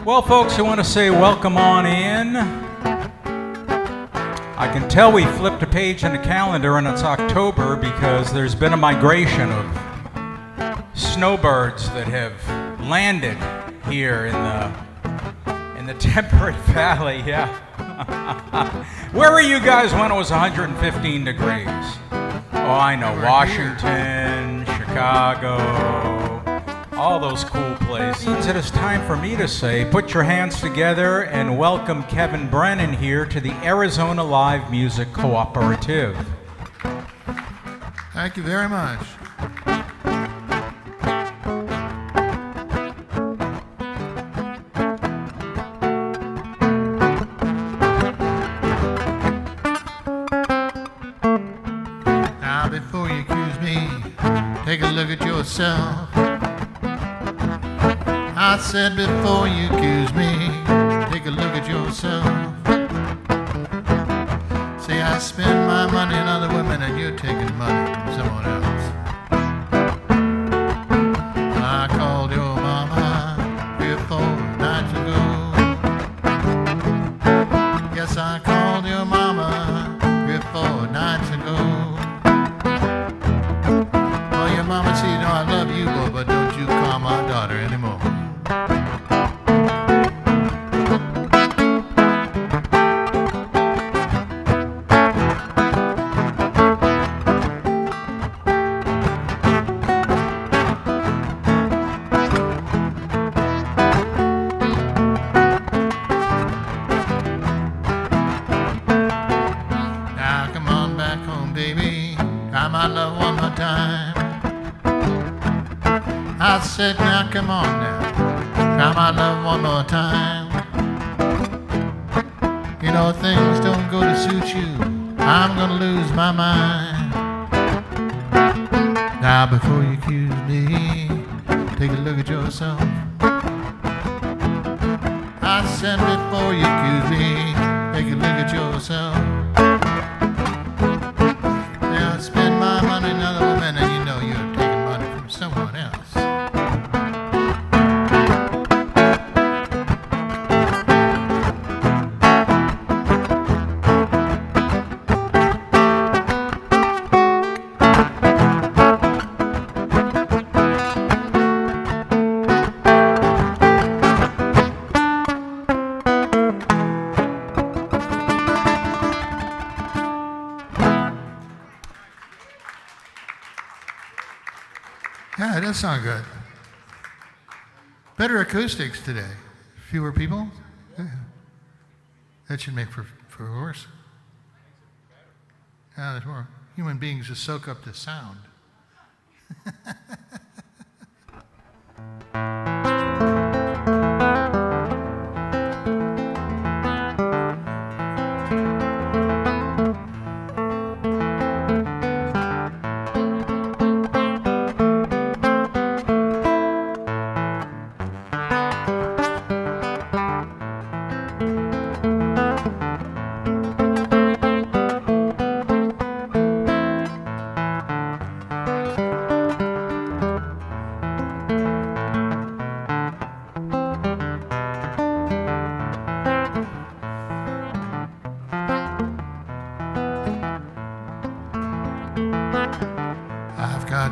Well, folks, I want to say welcome on in. I can tell we flipped a page in the calendar and it's October because there's been a migration of snowbirds that have landed here in the Temperate Valley. Yeah. Where were you guys when it was 115 degrees? Oh, I know, Washington, Chicago, all those cool places. It is time for me to say, put your hands together and welcome Kevin Brennan here to the Arizona Live Music Cooperative. Thank you very much. Now, before you accuse me, take a look at yourself. I said before you accuse me, take a look at yourself. Say I spend my money on other women and you're taking money from someone else. I called your mama 3 or 4 nights ago. Yes, I called your mama 3 or 4 nights ago. Oh, your mama said, you know I love you, boy, but don't you call my daughter anymore. I said, now come on now, try my love one more time. You know things don't go to suit you, I'm gonna lose my mind. Now before you accuse me, take a look at yourself. I said before you accuse me, take a look at yourself. Now I spend my money on another woman and you know you're taking money from someone else. Yeah, it does sound good. Better acoustics today. Fewer people. Yeah. That should make for worse. Yeah, there's more human beings to soak up the sound.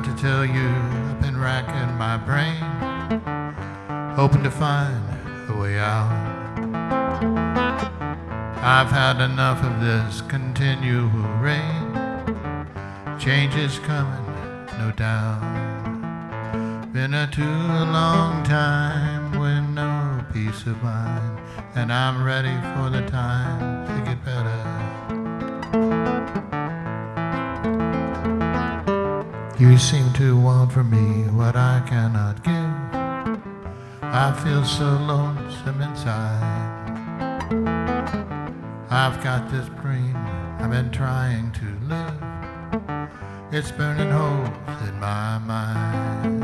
To tell you, I've been racking my brain, hoping to find a way out. I've had enough of this continual rain. Change is coming, no doubt. Been a too long time with no peace of mind, and I'm ready for the time to get better. You seem to want from me what I cannot give. I feel so lonesome inside. I've got this dream, I've been trying to live. It's burning holes in my mind.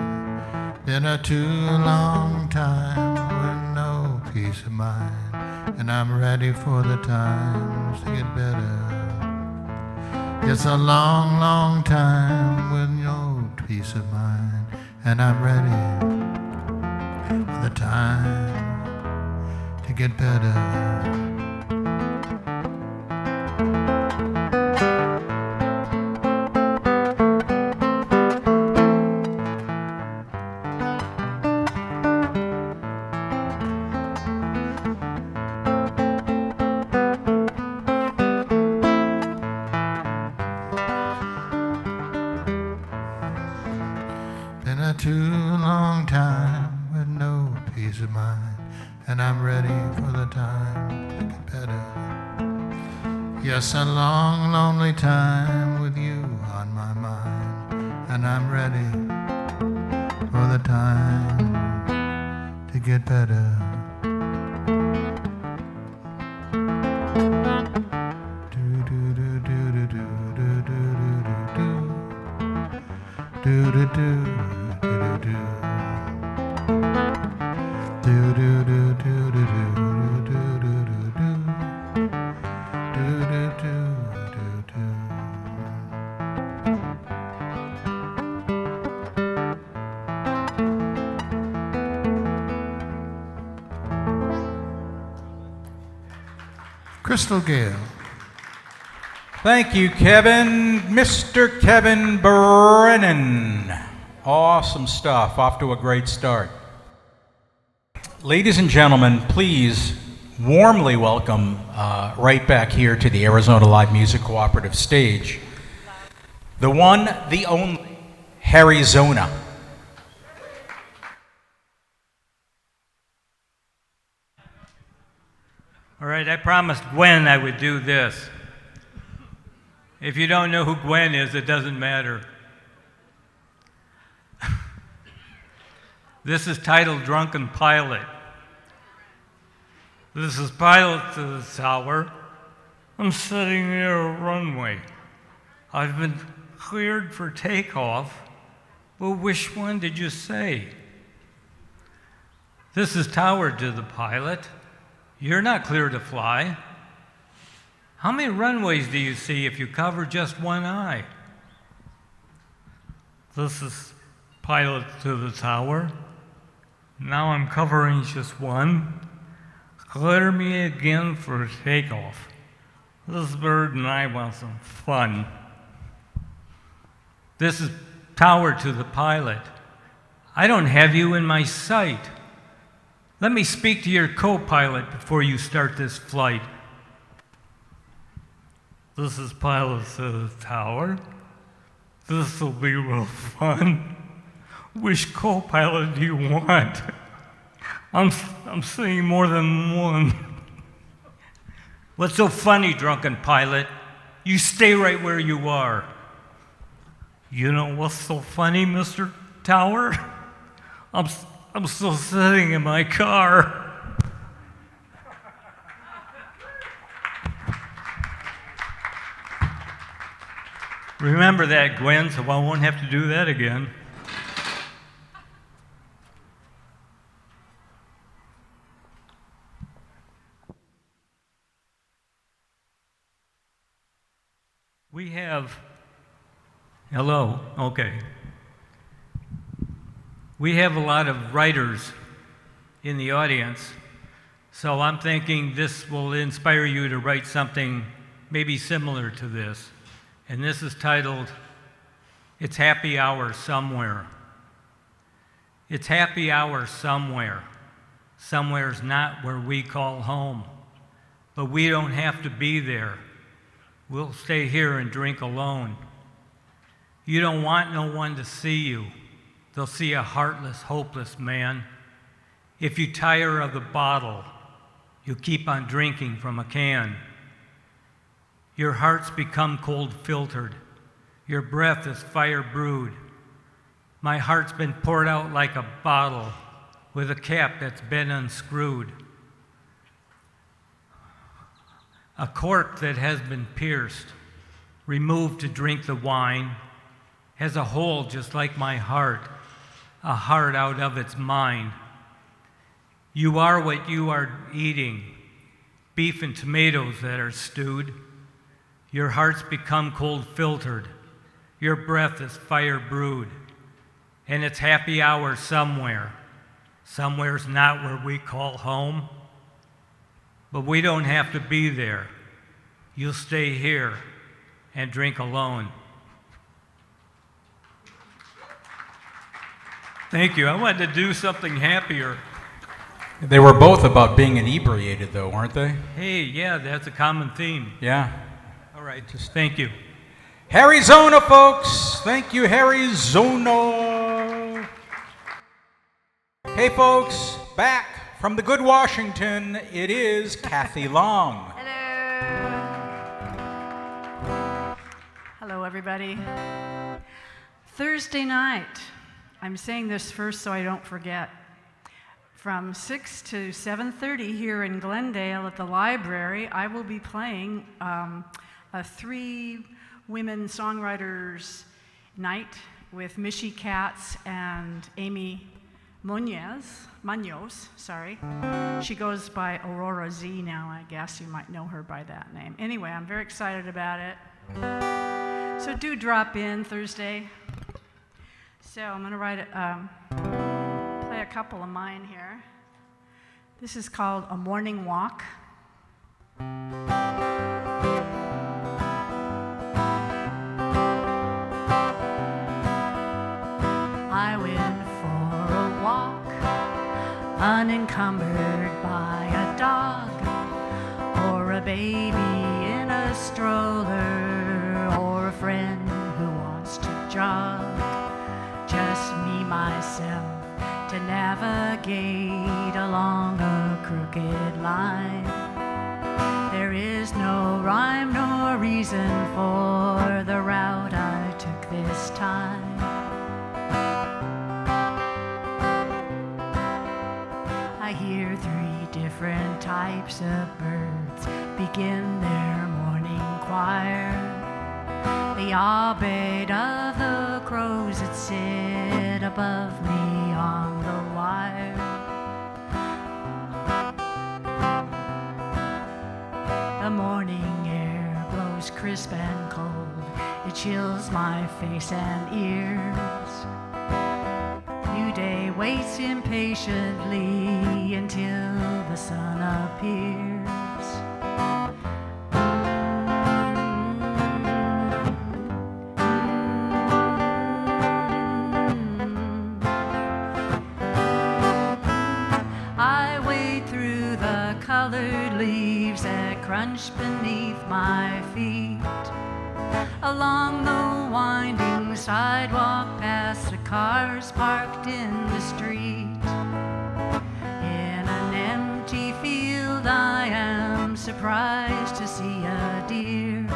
Been a too long time with no peace of mind, and I'm ready for the times to get better. It's a long, long time with no peace of mind, and I'm ready for the time to get better. Been a too long time with no peace of mind, and I'm ready for the time to get better. Yes, a long, lonely time with you on my mind, and I'm ready for the time to get better. Crystal Gale. Thank you, Kevin. Mr. Kevin Brennan. Awesome stuff. Off to a great start. Ladies and gentlemen, please warmly welcome right back here to the Arizona Live Music Cooperative stage, the one, the only, HarryZona. All right, I promised Gwen I would do this. If you don't know who Gwen is, it doesn't matter. This is titled Drunken Pilot. This is pilot to the tower. I'm sitting near a runway. I've been cleared for takeoff, but which one did you say? This is tower to the pilot. You're not clear to fly. How many runways do you see if you cover just one eye? This is pilot to the tower. Now I'm covering just one. Clear me again for takeoff. This bird and I want some fun. This is tower to the pilot. I don't have you in my sight. Let me speak to your co-pilot before you start this flight. This is pilot to the tower. This'll be real fun. Which co-pilot do you want? I'm seeing more than one. What's so funny, drunken pilot? You stay right where you are. You know what's so funny, Mr. Tower? I'm still sitting in my car. Remember that, Gwen, so I won't have to do that again. We have, hello, okay. We have a lot of writers in the audience, so I'm thinking this will inspire you to write something maybe similar to this. And this is titled, It's Happy Hour Somewhere. It's happy hour somewhere. Somewhere's not where we call home. But we don't have to be there. We'll stay here and drink alone. You don't want no one to see you. They'll see a heartless, hopeless man. If you tire of the bottle, you keep on drinking from a can. Your heart's become cold filtered. Your breath is fire brewed. My heart's been poured out like a bottle with a cap that's been unscrewed. A cork that has been pierced, removed to drink the wine, has a hole just like my heart, a heart out of its mind. You are what you are eating, beef and tomatoes that are stewed. Your heart's become cold filtered. Your breath is fire brewed. And it's happy hour somewhere. Somewhere's not where we call home. but we don't have to be there. You'll stay here and drink alone. Thank you. I wanted to do something happier. They were both about being inebriated, though, weren't they? Hey, yeah, that's a common theme. Yeah. All right, just thank you. HarryZona, folks. Thank you, HarryZona. Hey, folks, back from the good Washington, it is Kathye Long. Hello. Hello, everybody. Thursday night, I'm saying this first so I don't forget. From 6 to 7:30 here in Glendale at the library, I will be playing a 3 women songwriters night with Mishi Katz and Amy Munoz, sorry. She goes by Aurora Z now, I guess. You might know her by that name. Anyway, I'm very excited about it. So do drop in Thursday. So I'm going to play a couple of mine here. This is called A Morning Walk. I went for a walk, unencumbered by a dog, or a baby in a stroller, or a friend who wants to jog. Just me, myself, to navigate along a crooked line. There is no rhyme nor reason for the route I took this time. I hear 3 different types of birds begin their morning choir. The obeyed of the crows that sit above me on the wire. The morning air blows crisp and cold. It chills my face and ears. New day waits impatiently until the sun appears. Crunch beneath my feet, along the winding sidewalk past the cars parked in the street. In an empty field I am surprised to see a deer,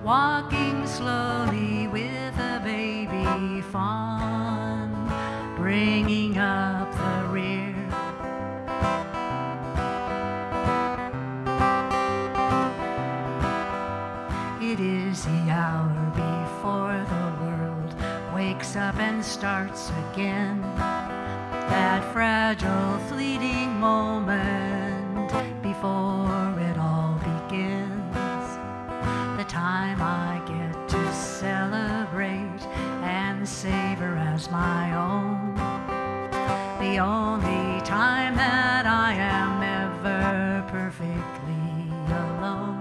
walking slowly with a baby fawn, bringing up the rear. It is the hour before the world wakes up and starts again. That fragile, fleeting moment before it all begins. The time I get to celebrate and savor as my own. The only time that I am ever perfectly alone.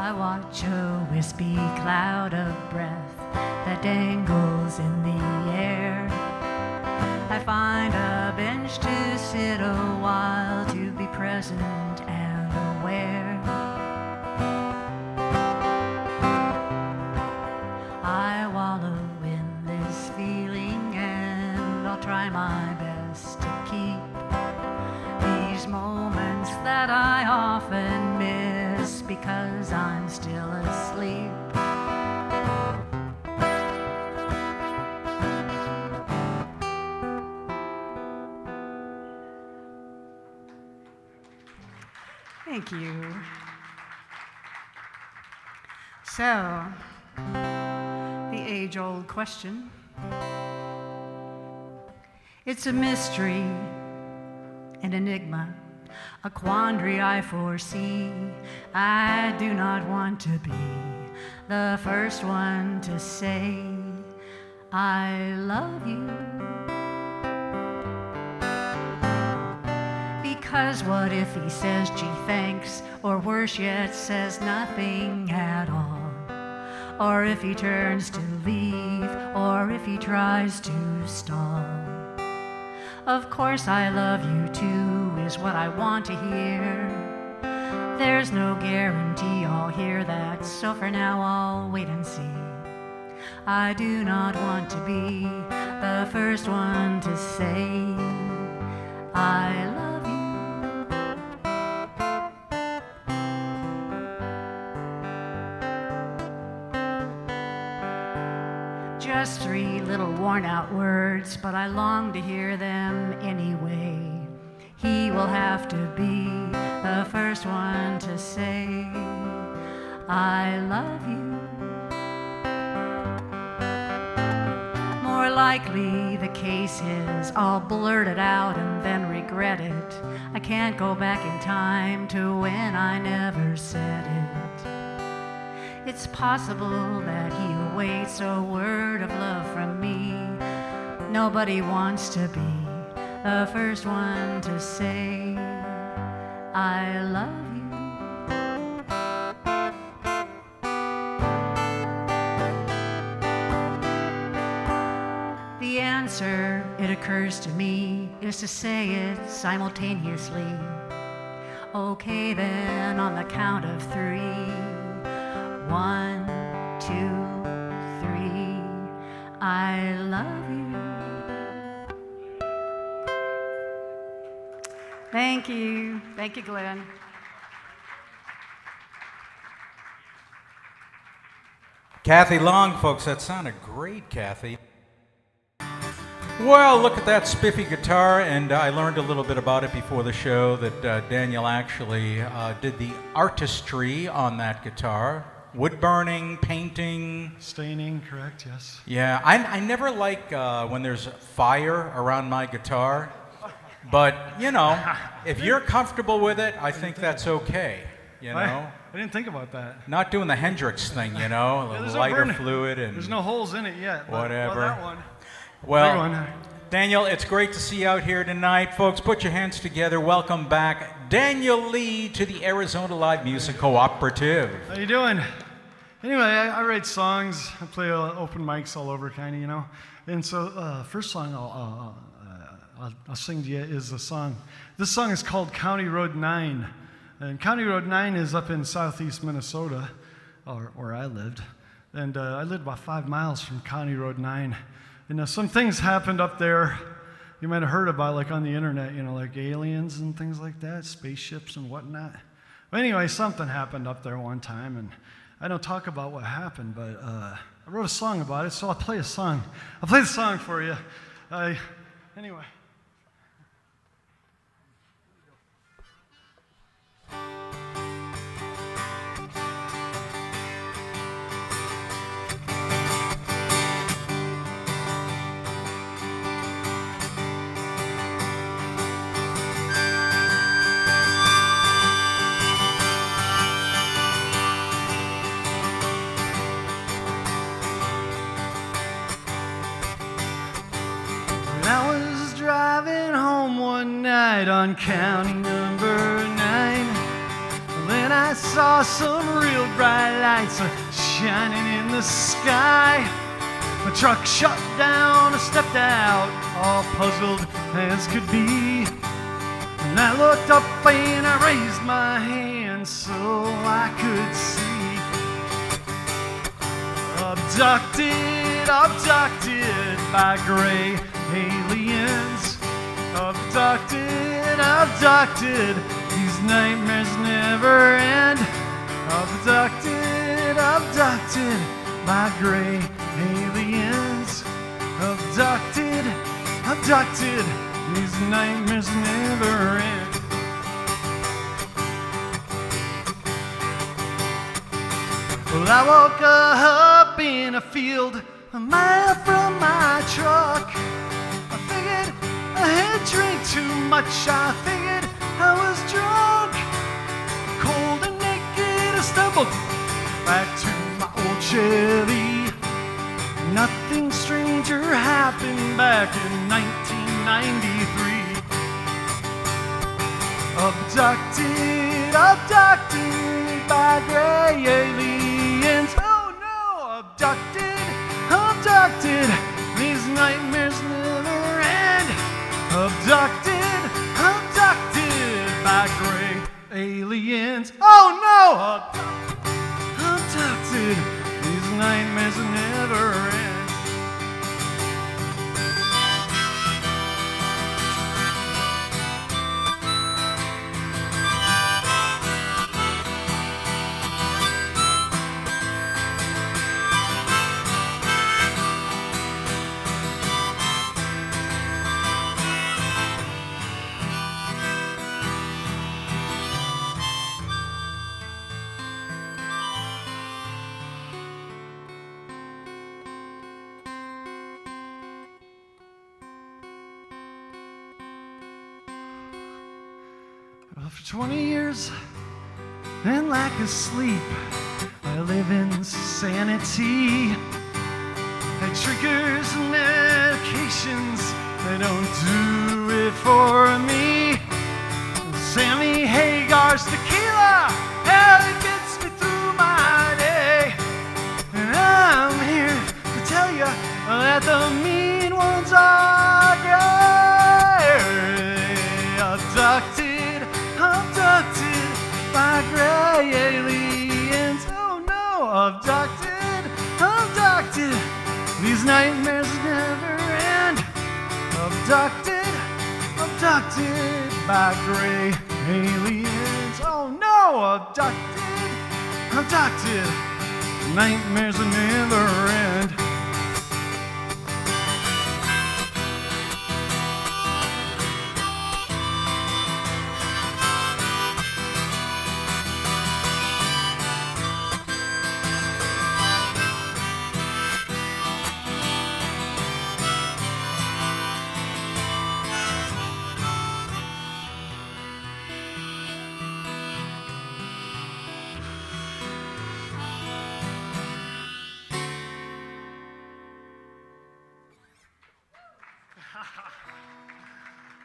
I watch a wispy cloud of breath that dangles in the air. I find a bench to sit a while to be present and aware. I wallow in this feeling and I'll try my best to keep these moments that I often miss because I'm still asleep. Thank you. So, the age-old question. It's a mystery, an enigma, a quandary I foresee. I do not want to be the first one to say I love you. Because what if he says gee thanks, or worse yet says nothing at all? Or if he turns to leave, or if he tries to stall? Of course I love you too is what I want to hear. There's no guarantee I'll hear that, so for now I'll wait and see. I do not want to be the first one to say I love you. Just 3 little worn-out words, but I long to hear them anyway. He will have to be the first one to say I love you. More likely the case is I'll blurt it out and then regret it. I can't go back in time to when I never said it. It's possible that he awaits a word of love from me. Nobody wants to be the first one to say I love you. The answer, it occurs to me, is to say it simultaneously. Okay then, on the count of 3. 1, 2, 3, I love you. Thank you. Thank you, Glen. Kathye Long, folks, that sounded great, Kathye. Well, look at that spiffy guitar, and I learned a little bit about it before the show that Daniel actually did the artistry on that guitar. Wood burning, painting. Staining, correct, yes. Yeah, I never like when there's fire around my guitar, but, you know, if you're comfortable with it, I think that's okay, you know? I didn't think about that. Not doing the Hendrix thing, you know, Yeah, the there's lighter no fluid and There's no holes in it yet. But, whatever. Well, that one. Well, Big one. Daniel, it's great to see you out here tonight. Folks, put your hands together. Welcome back, Daniel Lee, to the Arizona Live Music Cooperative. How you doing? Anyway, I write songs. I play open mics all over, kind of, you know. And so, first song I'll sing to you is a song. This song is called County Road 9. And County Road 9 is up in southeast Minnesota, or where I lived. And I lived about 5 miles from County Road 9. And some things happened up there you might have heard about, like on the internet, you know, like aliens and things like that, spaceships and whatnot. But anyway, something happened up there one time, and I don't talk about what happened, but I wrote a song about it, so I'll play a song. I'll play the song for you. Anyway. On county number 9, then I saw some real bright lights shining in the sky. The truck shut down, I stepped out, all puzzled as could be. And I looked up and I raised my hand so I could see. Abducted, abducted by gray aliens. Abducted, abducted, these nightmares never end. Abducted, abducted by gray aliens. Abducted, abducted, these nightmares never end. Well, I woke up in a field a mile from my truck. I figured I had drank too much, I figured I was drunk. Cold and naked, I stumbled back to my old Chevy. Nothing stranger happened back in 1993. Abducted, abducted by gray aliens. Oh no, abducted, abducted. These nightmares never end. Abducted, abducted by gray aliens. Oh no, abducted. These nightmares never end. Well, for 20 years and lack of sleep, I live in insanity. It triggers and medications, they don't do it for me. Sammy Hagar's tequila, hell, it gets me through my day. And I'm here to tell you that the mean ones are gray. Abducted, abducted by gray aliens. Oh no, abducted, abducted. These nightmares never end. Abducted, abducted by gray aliens. Oh no, abducted, abducted. Nightmares never end.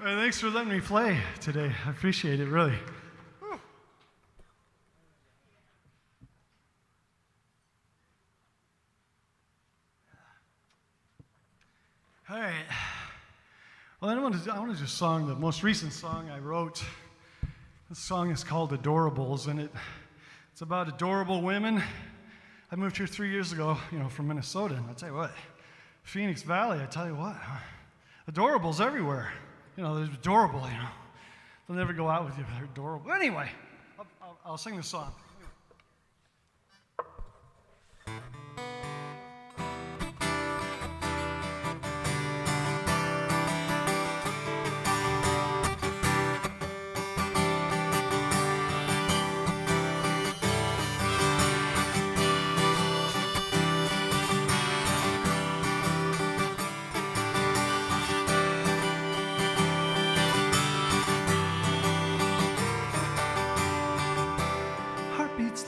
Well, thanks for letting me play today. I appreciate it, really. Whew. All right. Well, I want to just song the most recent song I wrote. This song is called Adorables, and it's about adorable women. I moved here 3 years ago, from Minnesota, and I tell you what, Phoenix Valley, I tell you what, adorables everywhere. They're adorable, They'll never go out with you, but they're adorable. Anyway, I'll sing this song.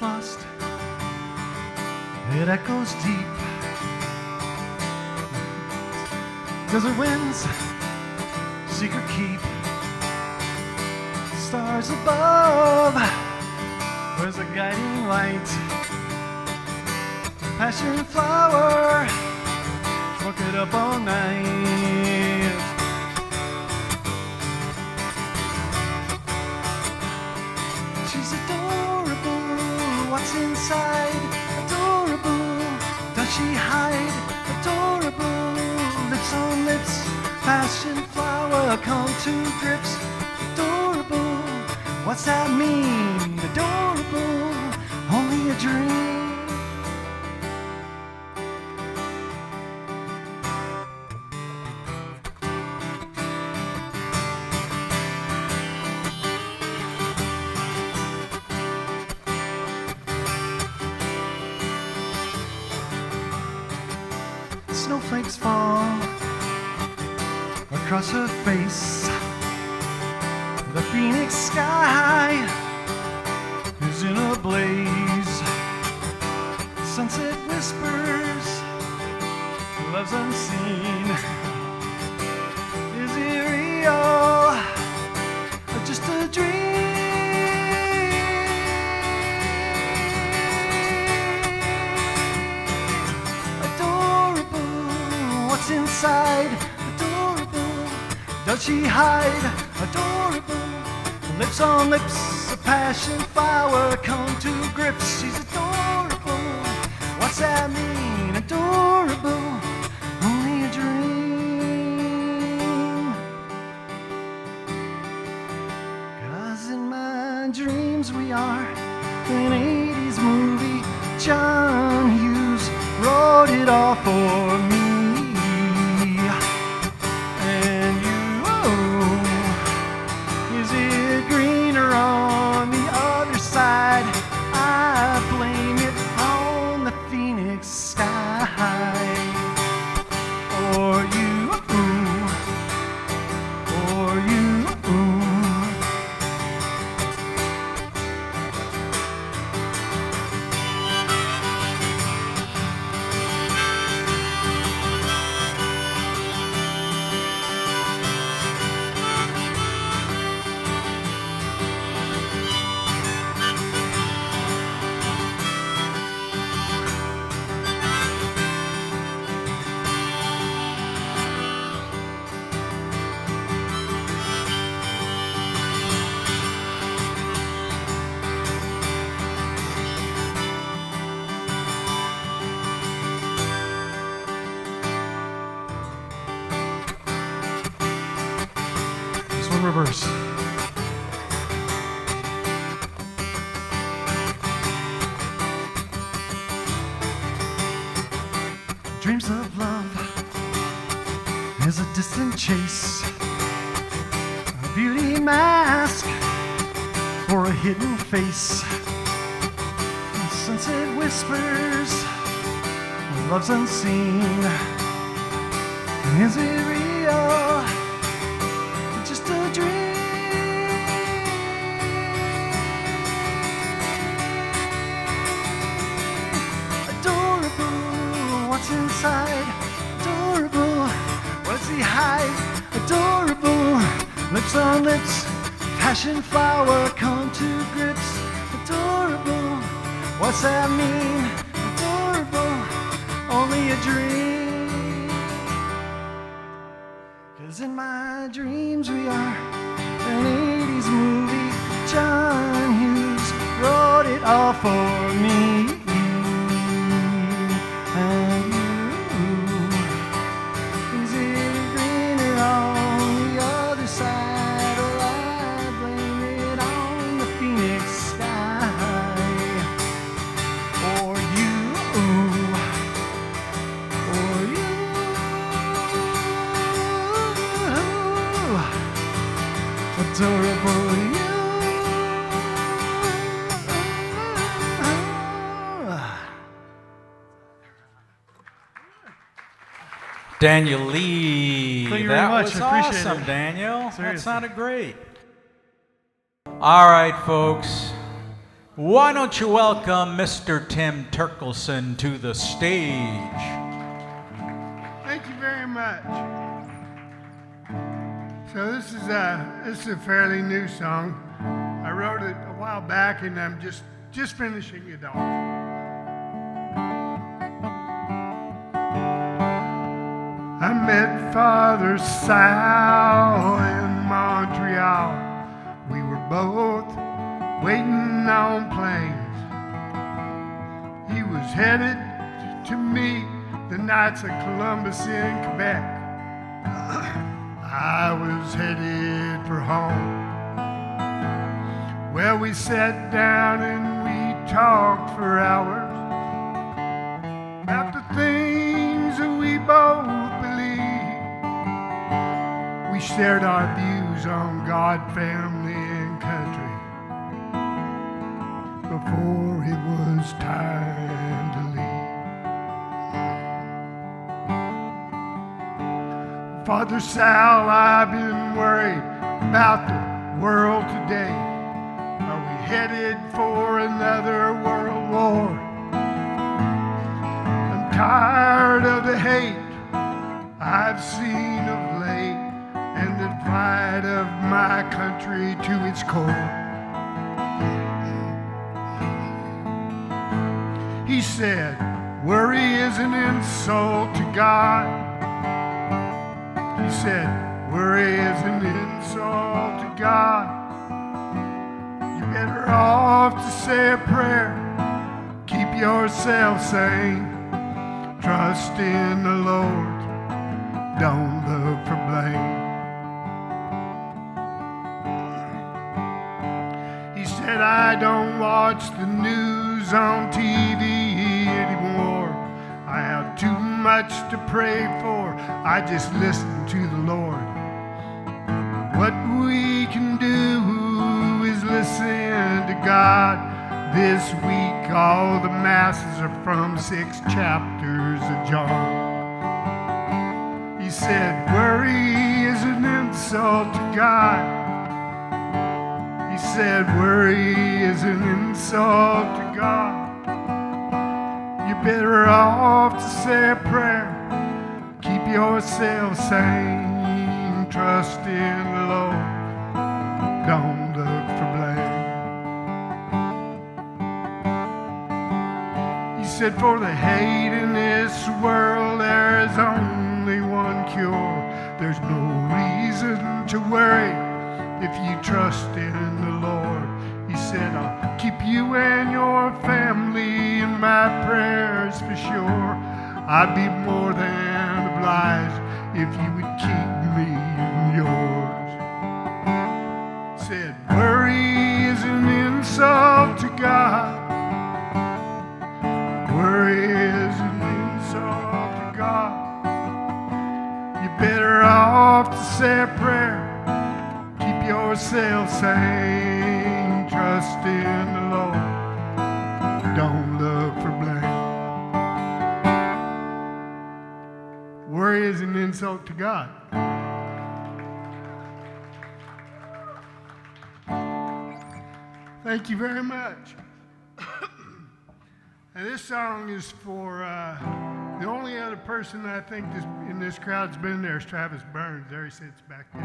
Lost, it echoes deep. Desert winds, secret keep. Stars above, where's the guiding light? Passion flower, smoke it up all night. She's adorable. What's inside? Adorable. Does she hide? Adorable. Lips on lips. Passion flower. Come to grips. Adorable. What's that mean? Adorable. Only a dream. Snowflakes fall across her face. The phoenix sky is in a blaze. Sunset whispers, love's unseen. Is it real or just a dream? Does she hide? Adorable. Lips on lips, a passion flower come to grips. She's adorable. What's that mean? Adorable. Only a dream. 'Cause in my dreams we are an 80s movie. John Hughes wrote it all for me. And you, is it greener on the other side? I blame it on the Phoenix sky. Or you, or you. Reverse. Dreams of love is a distant chase, a beauty mask for a hidden face. The sunset whispers, love's unseen. Is it real? Just a dream. Adorable, what's inside? Adorable, what's he hide? Adorable, lips on lips, passion flower come to grips. Adorable, what's that mean? Adorable, only a dream. 'Cause in my dreams we are an 80s movie. John Hughes wrote it all for me. And you, is it greener on the other side? Well, I blame it on the Phoenix sky. Or you, or you. Adorable you. Daniel Lee. Thank you That very much. was I appreciate awesome, it. Daniel. That Seriously. sounded great. All right, folks. Why don't you welcome Mr. Tim Terkelsen to the stage? Thank you very much. So this is a fairly new song. I wrote it a while back, and I'm just finishing it off. I met Father Sal in Montreal. We were both waiting on planes. He was headed to meet the Knights of Columbus in Quebec. I was headed for home. Well, we sat down and we talked for hours about the things that we both believe. We shared our views on God, family, and country before it was time to leave. Father Sal, I've been worried about the world today. Are we headed for another world war? I'm tired of the hate I've seen of late and the pride of my country to its core. He said, worry is an insult to God. He said, Worry is an insult to God. You're better off to say a prayer. Keep yourself sane. Trust in the Lord. Don't look for blame. He said, I don't watch the news on TV anymore. I have too much to pray for. I just listen to the Lord. What we can do is listen to God. This week all the masses are from 6 chapters of John. He said, worry is an insult to God. He said, worry is an insult to God. You're better off to say a prayer. Keep yourself sane. Trust in the Lord. Don't look for blame. He said, for the hate in this world, there is only one cure. There's no reason to worry if you trust in the Lord. He said, I'll keep you and your family in my prayers for sure. I'd be more than obliged if you would keep me in yours. He said, worry is an insult to God. Worry is an insult to God. You're better off to say a prayer. Keep yourself sane. Trust in the Lord. Don't look for blame. Worry is an insult to God. Thank you very much. And this song is for the only other person I think in this crowd's been there is Travis Burns. There he sits back there.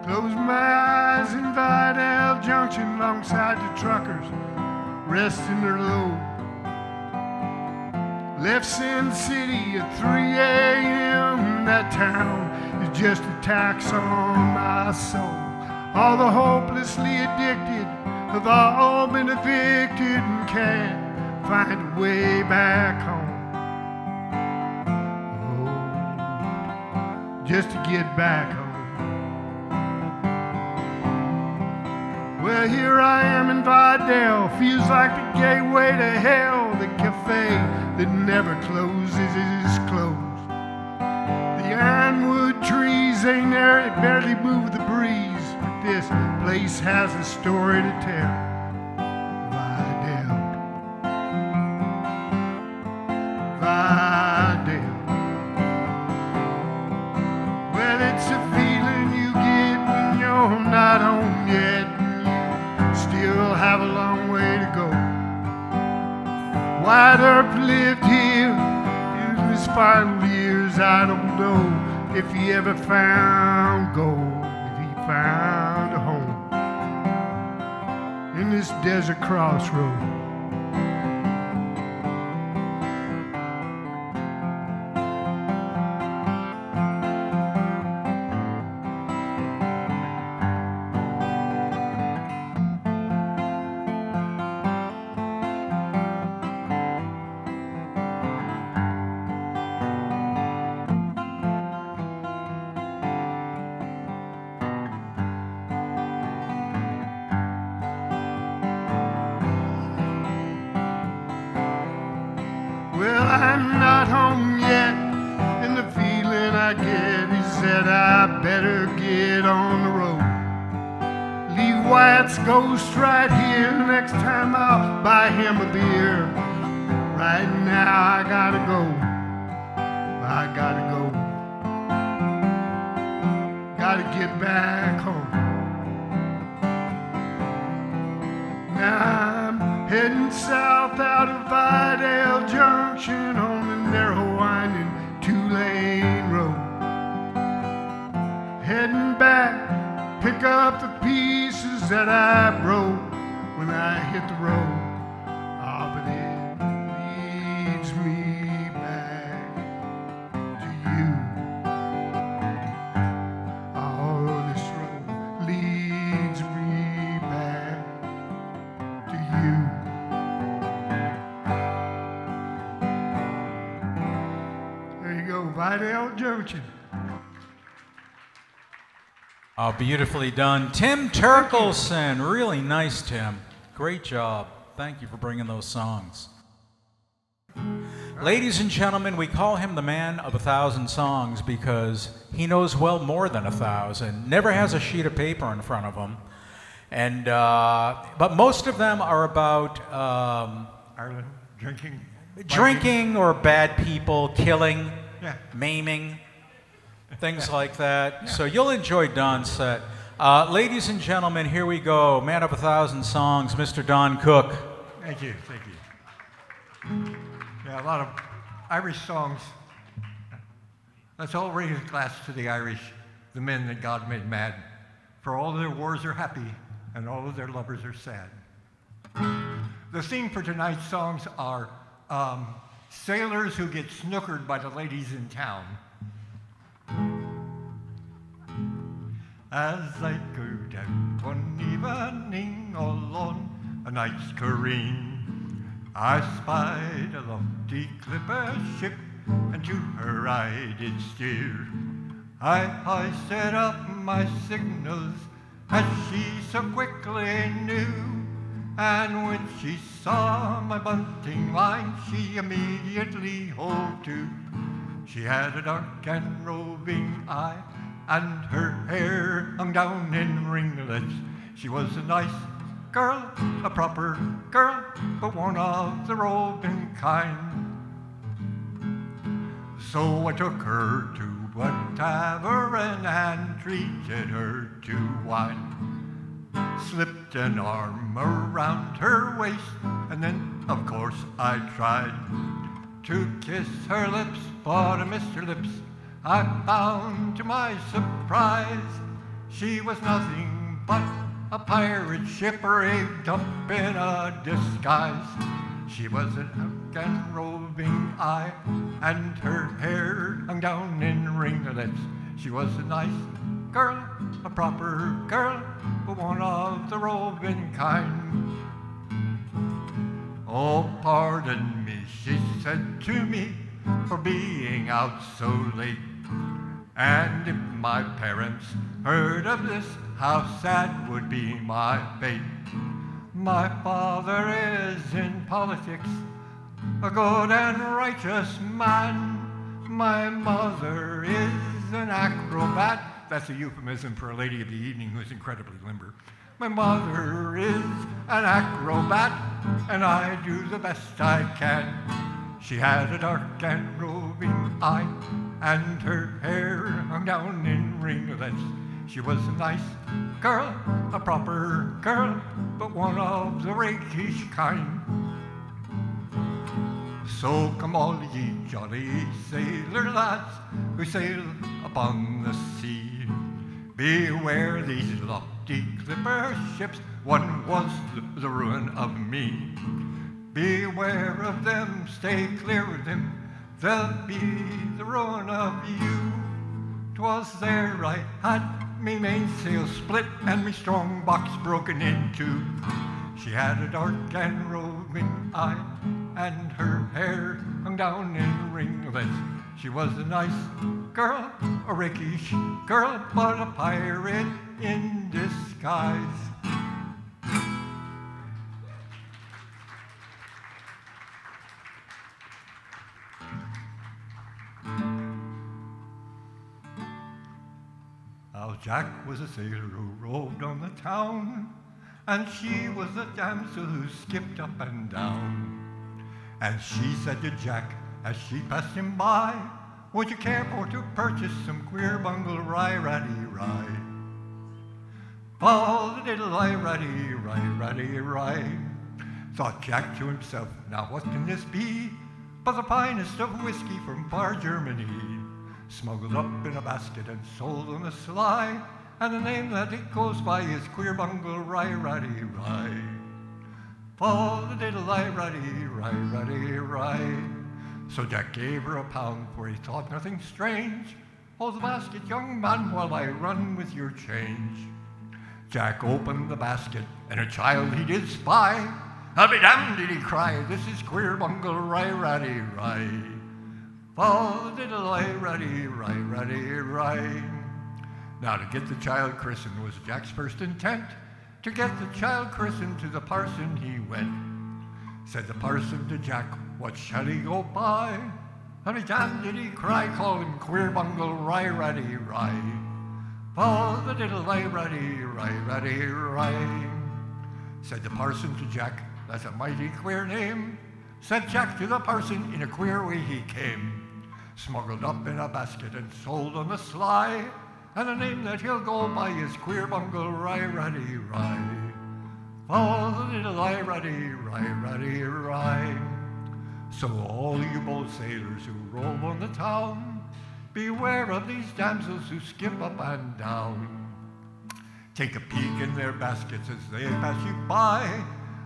Close my eyes in Vidal Junction alongside the truckers, resting their load. Left Sin City at 3 a.m. That town is just a tax on my soul. All the hopelessly addicted have all been evicted and can't find a way back home. Oh, just to get back home. Well, here I am in Vidal, feels like the gateway to hell, the cafe that never closes is closed. The ironwood trees ain't there, it barely move the breeze, but this place has a story to tell. Vidal. Vidal. Well, it's a feeling you get when you're not home yet. Still have a long way to go. Why Earp lived here in his final years, I don't know if he ever found gold, if he found a home in this desert crossroad. I'm not home yet, and the feeling I get is that I better get on the road. Leave Wyatt's ghost right here, next time I'll buy him a beer. Right now I gotta go, I gotta go. Gotta get back home. Now I'm heading south out of Vidal Junction on the narrow winding 2-lane road. Heading back, pick up the pieces that I broke when I hit the road. Ah, but it leads me back to you. Oh, this road leads me back to you. There you go, Vidal Junction. Oh, beautifully done. Tim Terkelsen. Really nice, Tim. Great job. Thank you for bringing those songs. Ladies and gentlemen, we call him the man of 1,000 songs because he knows well more than 1,000, never has a sheet of paper in front of him. And, but most of them are about Ireland, drinking. drinking or bad people, killing, Yeah. maiming, things like that. So you'll enjoy Don's set. Ladies and gentlemen, here we go. Man of 1,000 songs, Mr. Don Cook. Thank you, thank you. Yeah, a lot of Irish songs. Let's all raise a glass to the Irish, the men that God made mad. For all their wars are happy, and all of their lovers are sad. The theme for tonight's songs are sailors who get snookered by the ladies in town. As I go down one evening alone, a night's careen, I spied a lofty clipper ship, and to her I did steer. I set up my signals, as she so quickly knew, and when she saw my bunting line, she immediately hove to. She had a dark and roving eye, and her hair hung down in ringlets. She was a nice girl, a proper girl, but one of the roving kind. So I took her to a tavern and treated her to wine. Slipped an arm around her waist, and then, of course, I tried to kiss her lips, but amidst her lips I found, to my surprise, she was nothing but a pirate ship rigged up in a disguise. She was an out and roving eye, and her hair hung down in ringlets. She was a nice girl, a proper girl, but one of the roving kind. Oh, pardon me, she said to me, for being out so late. And if my parents heard of this, how sad would be my fate. My father is in politics, a good and righteous man. My mother is an acrobat. That's a euphemism for a lady of the evening who's incredibly limber. My mother is an acrobat, and I do the best I can. She had a dark and roving eye, and her hair hung down in ringlets. She was a nice girl, a proper girl, but one of the rakish kind. So come all ye jolly sailor lads who sail upon the sea. Beware these lofty clipper ships, one was the ruin of me. Beware of them, stay clear of them, they'll be the ruin of you. 'Twas there I had me mainsail split and me strong box broken in two. She had a dark and roving eye, and her hair hung down in ringlets. She was a nice girl, a rakish girl, but a pirate in disguise. Now Jack was a sailor who roved on the town, and she was a damsel who skipped up and down. And she said to Jack, as she passed him by, would you care for to purchase some queer bungle rye-ratty-rye? Oh, the little rye-ratty-rye, thought Jack to himself, now what can this be but the finest of whiskey from far Germany, smuggled up in a basket and sold on the sly and the name that it goes by is Queer Bungle Rye Ratty Rye. Fall the diddle lie ratty rye ratty rye. So Jack gave her a pound, for he thought nothing strange. Hold the basket, young man, while I run with your change. Jack opened the basket, and a child he did spy. I'll be damned, did he cry, this is Queer Bungle Rye Ratty Rye. Fall the diddle lie ratty rye ratty rye. Now to get the child christened was Jack's first intent. To get the child christened, to the parson he went. Said the parson to Jack, what shall he go by? And he damned did he cry, call him Queer Bungle Rye Ratty Rye. Fall the diddle lie ratty rye ratty rye. Said the parson to Jack, that's a mighty queer name. Said Jack to the parson, in a queer way he came. Smuggled up in a basket and sold on the sly. And the name that he'll go by is Queer Bungle Rye Ratty Rye. Fall the little lie ratty rye ratty rye. So all you bold sailors who roam on the town, beware of these damsels who skip up and down. Take a peek in their baskets as they pass you by,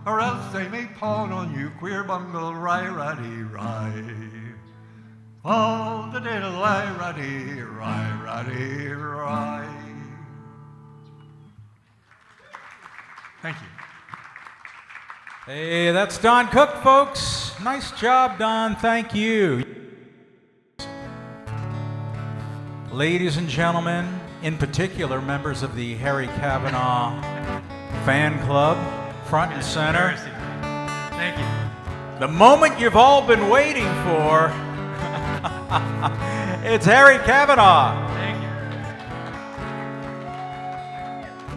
or else they may pawn on you Queer Bungle Rye Ratty Rye. Fall the diddle lie ratty rye ratty rye. Thank you. Hey, that's Don Cook, folks. Nice job, Don. Thank you. Ladies and gentlemen, in particular, members of the Harry Cavanaugh fan club, front and center. Thank you. The moment you've all been waiting for. It's Harry Cavanaugh. Thank you.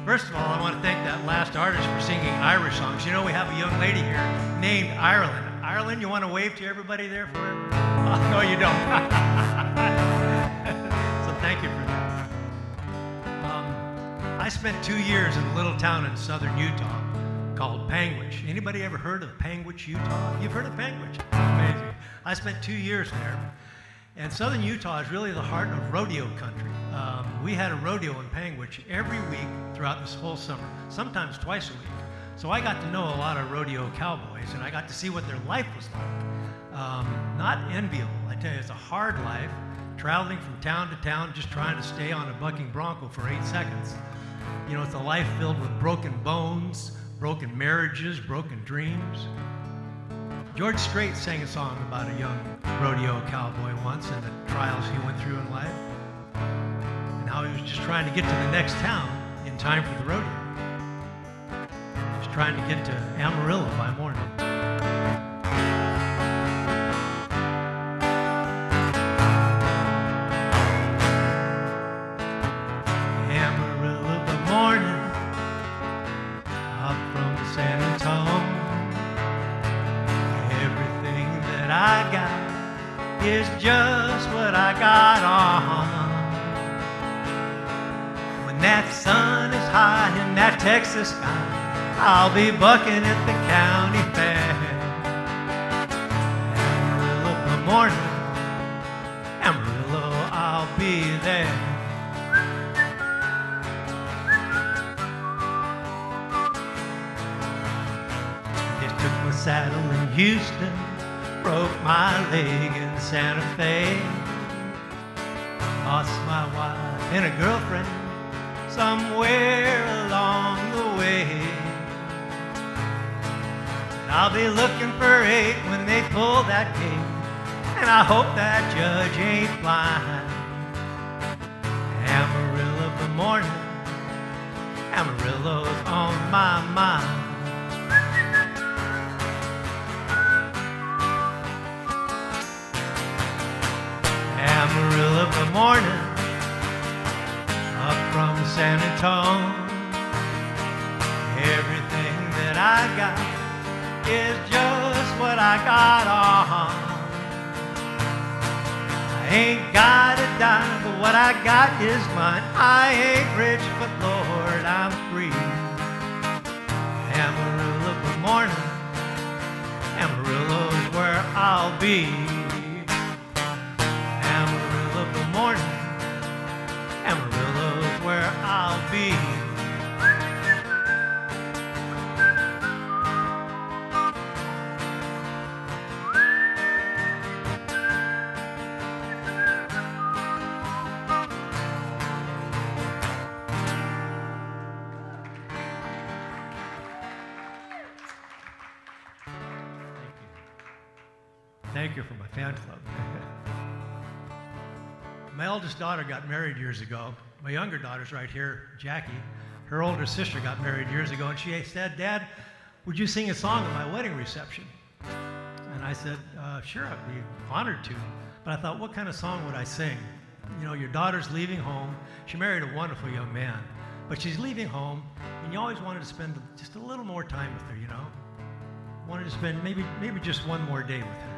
First of all, I want to thank that last artist for singing Irish songs. You know, we have a young lady here named Ireland. Ireland, you want to wave to everybody there for her? Oh, no, you don't. So thank you for that. I spent 2 years in a little town in southern Utah called Panguitch. Anybody ever heard of Panguitch, Utah? You've heard of Panguitch? Amazing. I spent 2 years there. And southern Utah is really the heart of rodeo country. We had a rodeo in Panguitch every week throughout this whole summer, sometimes twice a week. So I got to know a lot of rodeo cowboys, and I got to see what their life was like. Not enviable. I tell you, it's a hard life, traveling from town to town, just trying to stay on a bucking bronco for 8 seconds. You know, it's a life filled with broken bones, broken marriages, broken dreams. George Strait sang a song about a young rodeo cowboy once and the trials he went through in life, and how he was just trying to get to the next town in time for the rodeo. He was trying to get to Amarillo by morning. Amarillo by morning, up from San Antonio. I got is just what I got on. When that sun is high in that Texas sky, I'll be bucking at the county fair. Amarillo in the morning, Amarillo, I'll be there. They took my saddle in Houston, broke my leg in Santa Fe, lost my wife and a girlfriend somewhere along the way. And I'll be looking for 8 when they pull that gate, and I hope that judge ain't blind. Amarillo in the morning, Amarillo's on my mind. Amarillo in the morning, up from San Antonio. Everything that I got is just what I got on. I ain't got a dime, but what I got is mine. I ain't rich, but Lord, I'm free. Amarillo in the morning, Amarillo's where I'll be. Amarillo in the morning, Amarillo's where I'll be. thank you for my fan club. My oldest daughter got married years ago. My younger daughter's right here, Jackie. Her older sister got married years ago, and she said, "Dad, would you sing a song at my wedding reception?" And I said, "Sure, I'd be honored to." But I thought, what kind of song would I sing? You know, your daughter's leaving home. She married a wonderful young man, but she's leaving home, and you always wanted to spend just a little more time with her, you know? Wanted to spend maybe just one more day with her.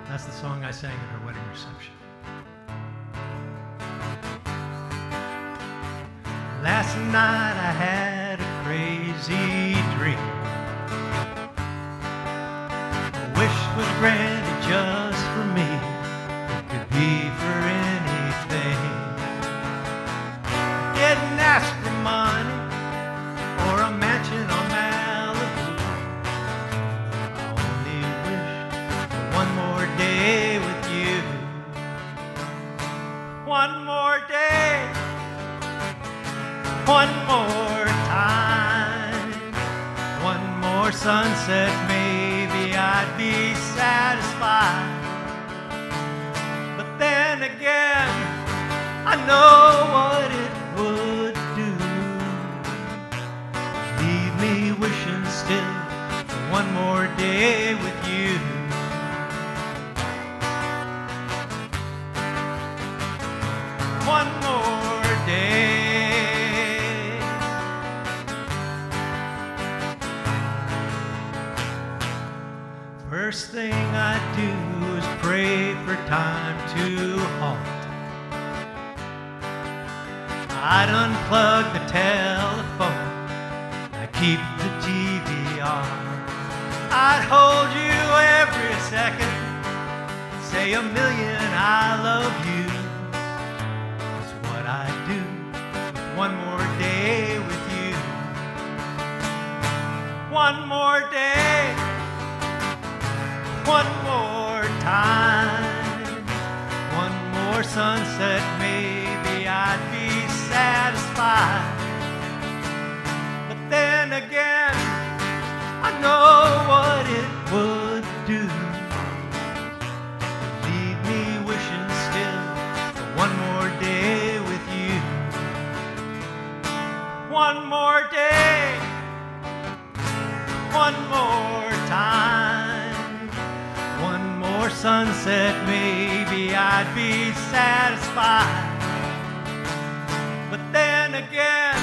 That's the song I sang at her wedding reception. Last night I had a crazy dream. A wish was granted just for me. It could be for anything. Didn't ask for money or a mansion on Malibu. I only wished for one more day with you. One more day. One more time, one more sunset, maybe I'd be satisfied. But then again, I know what it would do. Leave me wishing still for one more day with you. One more day. First thing I do is pray for time to halt. I'd unplug the telephone, I keep the TV on. I'd hold you every second, say a million I love you. That's what I do with one more day with you. One more day. One more time, one more sunset, maybe I'd be satisfied. But then again, I know what it would do. Leave me wishing still for one more day with you. One more day, one more time. One more sunset, maybe I'd be satisfied. But then again,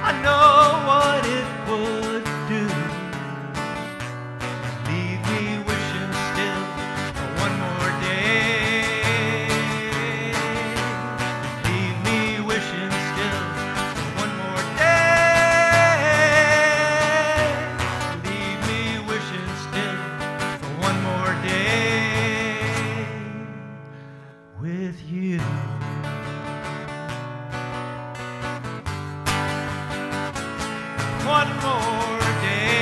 I know what it would do. Leave me wishing still for one more day. Leave me wishing still for one more day. Leave me wishing still for one more day with you. One more day.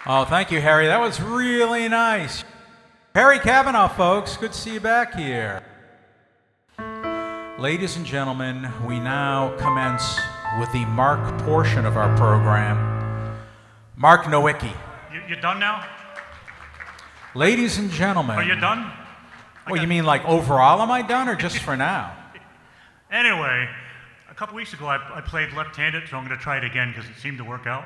Oh, thank you, Harry. That was really nice. Harry Cavanaugh, folks. Good to see you back here. Ladies and gentlemen, we now commence with the Mark portion of our program. Mark Nowicki. You done now? Ladies and gentlemen. Are you done? Well, you mean like overall am I done or just for now? Anyway, a couple weeks ago I played left-handed, so I'm going to try it again because it seemed to work out.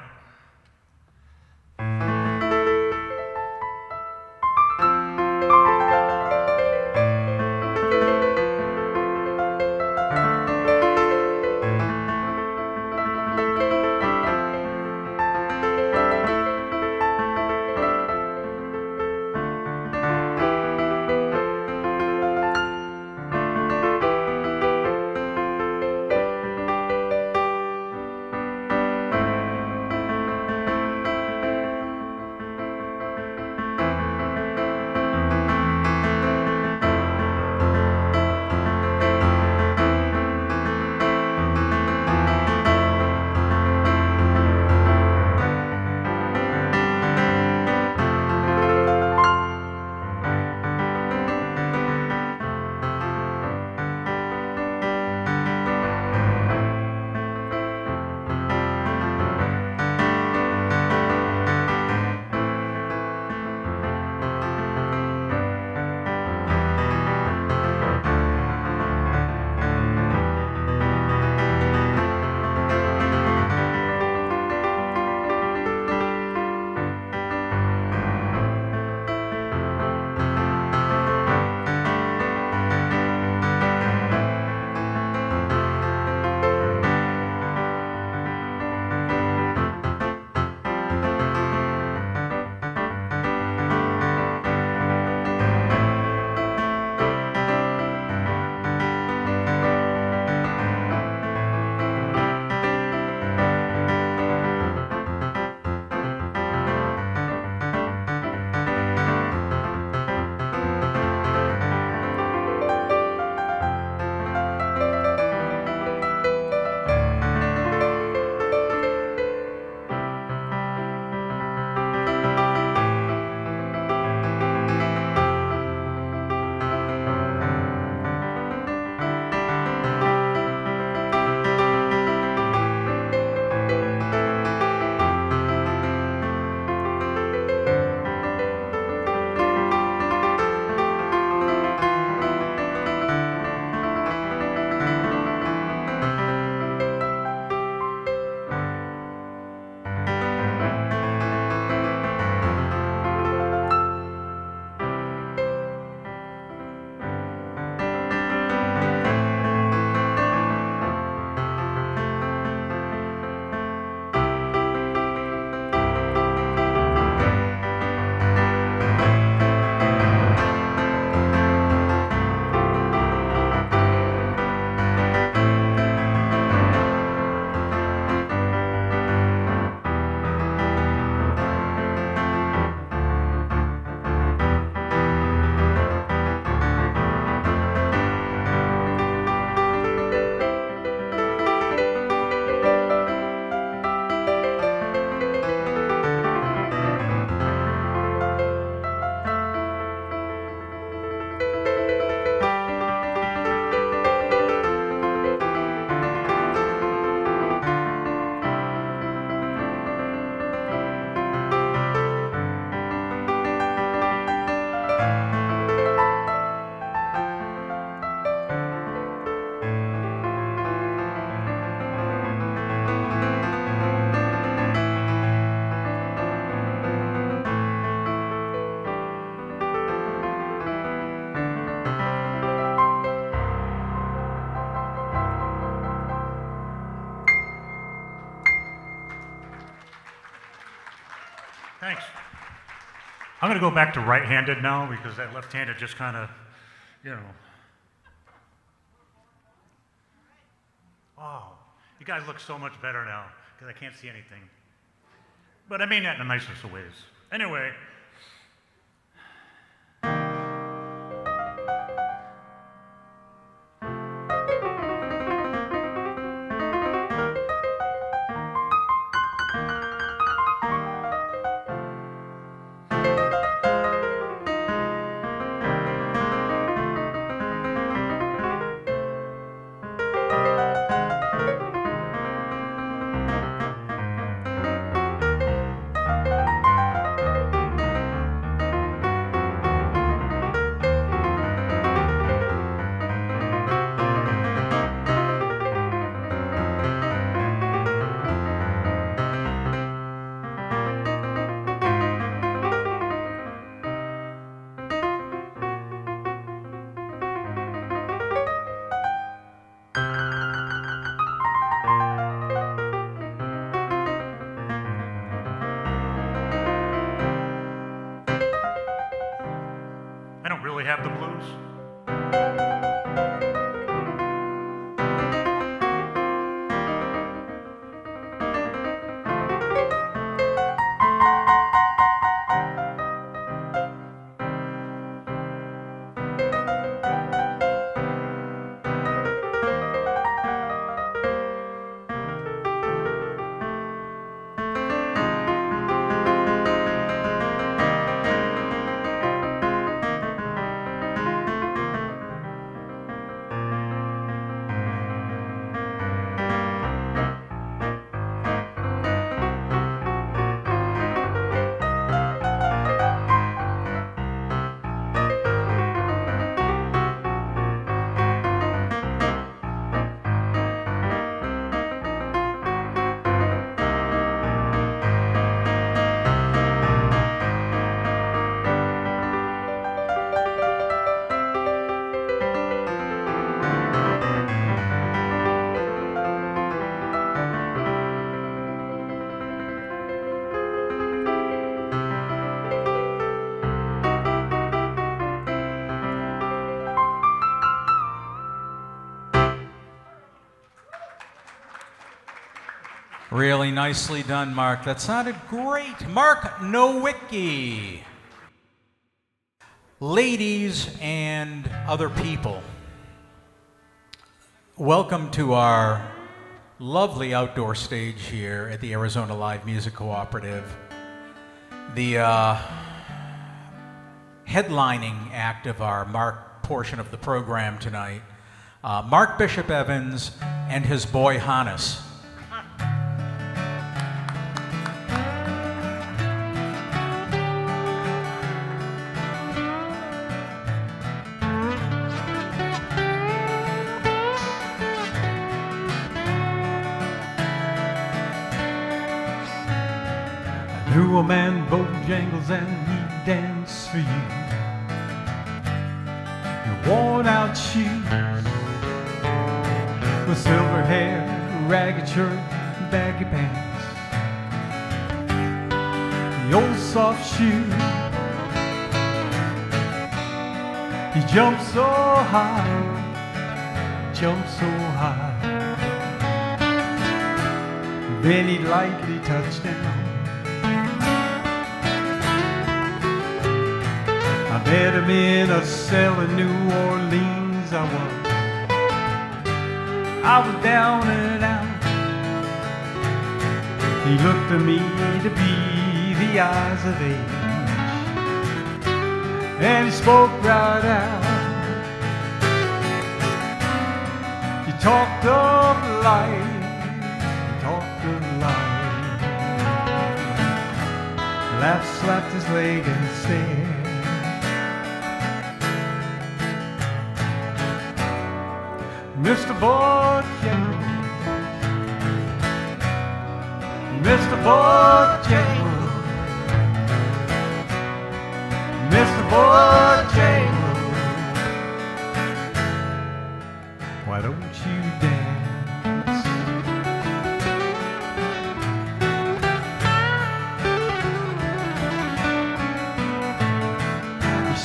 I'm going to go back to right-handed now because that left-handed just kind of, you know. Wow, you guys look so much better now because I can't see anything. But I mean that in the nicest of ways. Anyway. I don't really have the blues. Really nicely done, Mark. That sounded great. Mark Nowicki. Ladies and other people, welcome to our lovely outdoor stage here at the Arizona Live Music Cooperative. The headlining act of our Mark portion of the program tonight, Mark Bishop Evans and his boy Hannes. Knew a man Bojangles and he'd dance for you. Your worn out shoes with silver hair, ragged shirt, baggy pants. The old soft shoe. He jumped so high, jumped so high. Then he lightly touched down. I met him in a cell in New Orleans. I was down and out. He looked to me to be the eyes of age, and he spoke right out. He talked of life, he talked of life. Laughed, slapped his leg and stared. Mr. Bojangles, Mr. Bojangles, Mr. Bojangles, why don't you dance?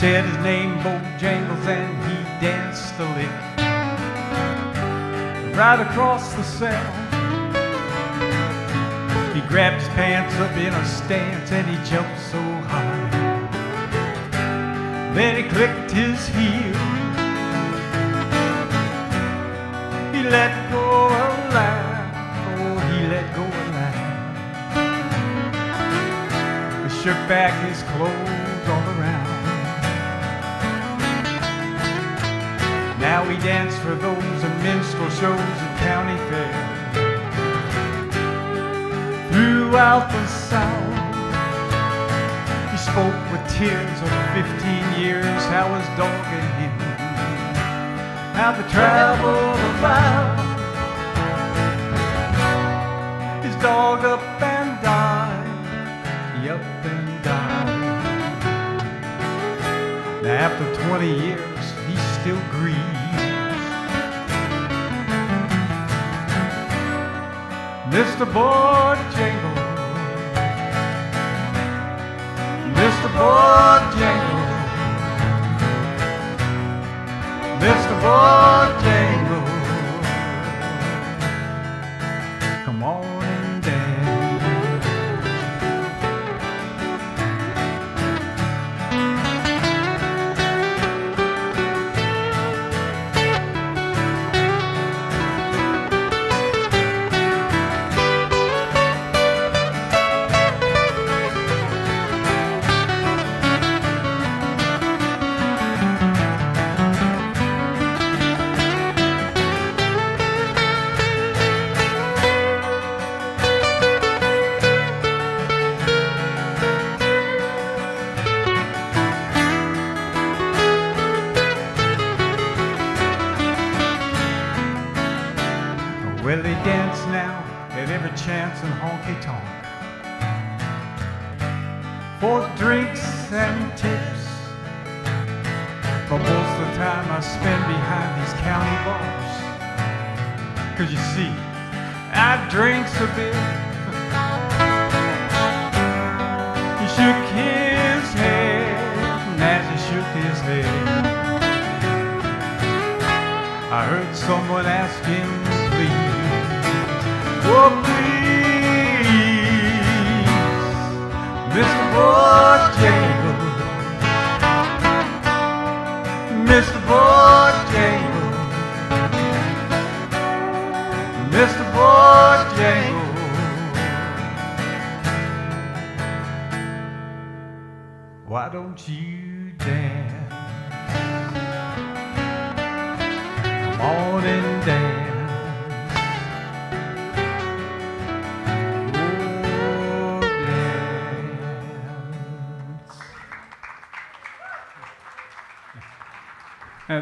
said his name Bojangles and he danced a lick right across the cell. He grabbed his pants up in a stance and he jumped so high. Then he clicked his heels. He let go a laugh. Oh, he let go a laugh. He shook back his clothes all around. Now he danced for those minstrel shows at county fair. Throughout the South, he spoke with tears of 15 years, how his dog and him, how they traveled about. His dog up and died, he up and died. Now after 20 years, he still grieves. Mr. Bojangles, Mr. Bojangles, Mr. Bojangles, come on and dance. Well, they dance now at every chance and honky-tonk for drinks and tips. But most of the time I spend behind these county bars. 'Cause you see, I drinks a bit. He shook his head, and as he shook his head, I heard someone ask him, please, oh please, Mr. Bojangles, Mr. Bojangles, Mr. Bojangles, why don't you dance? Come on and dance.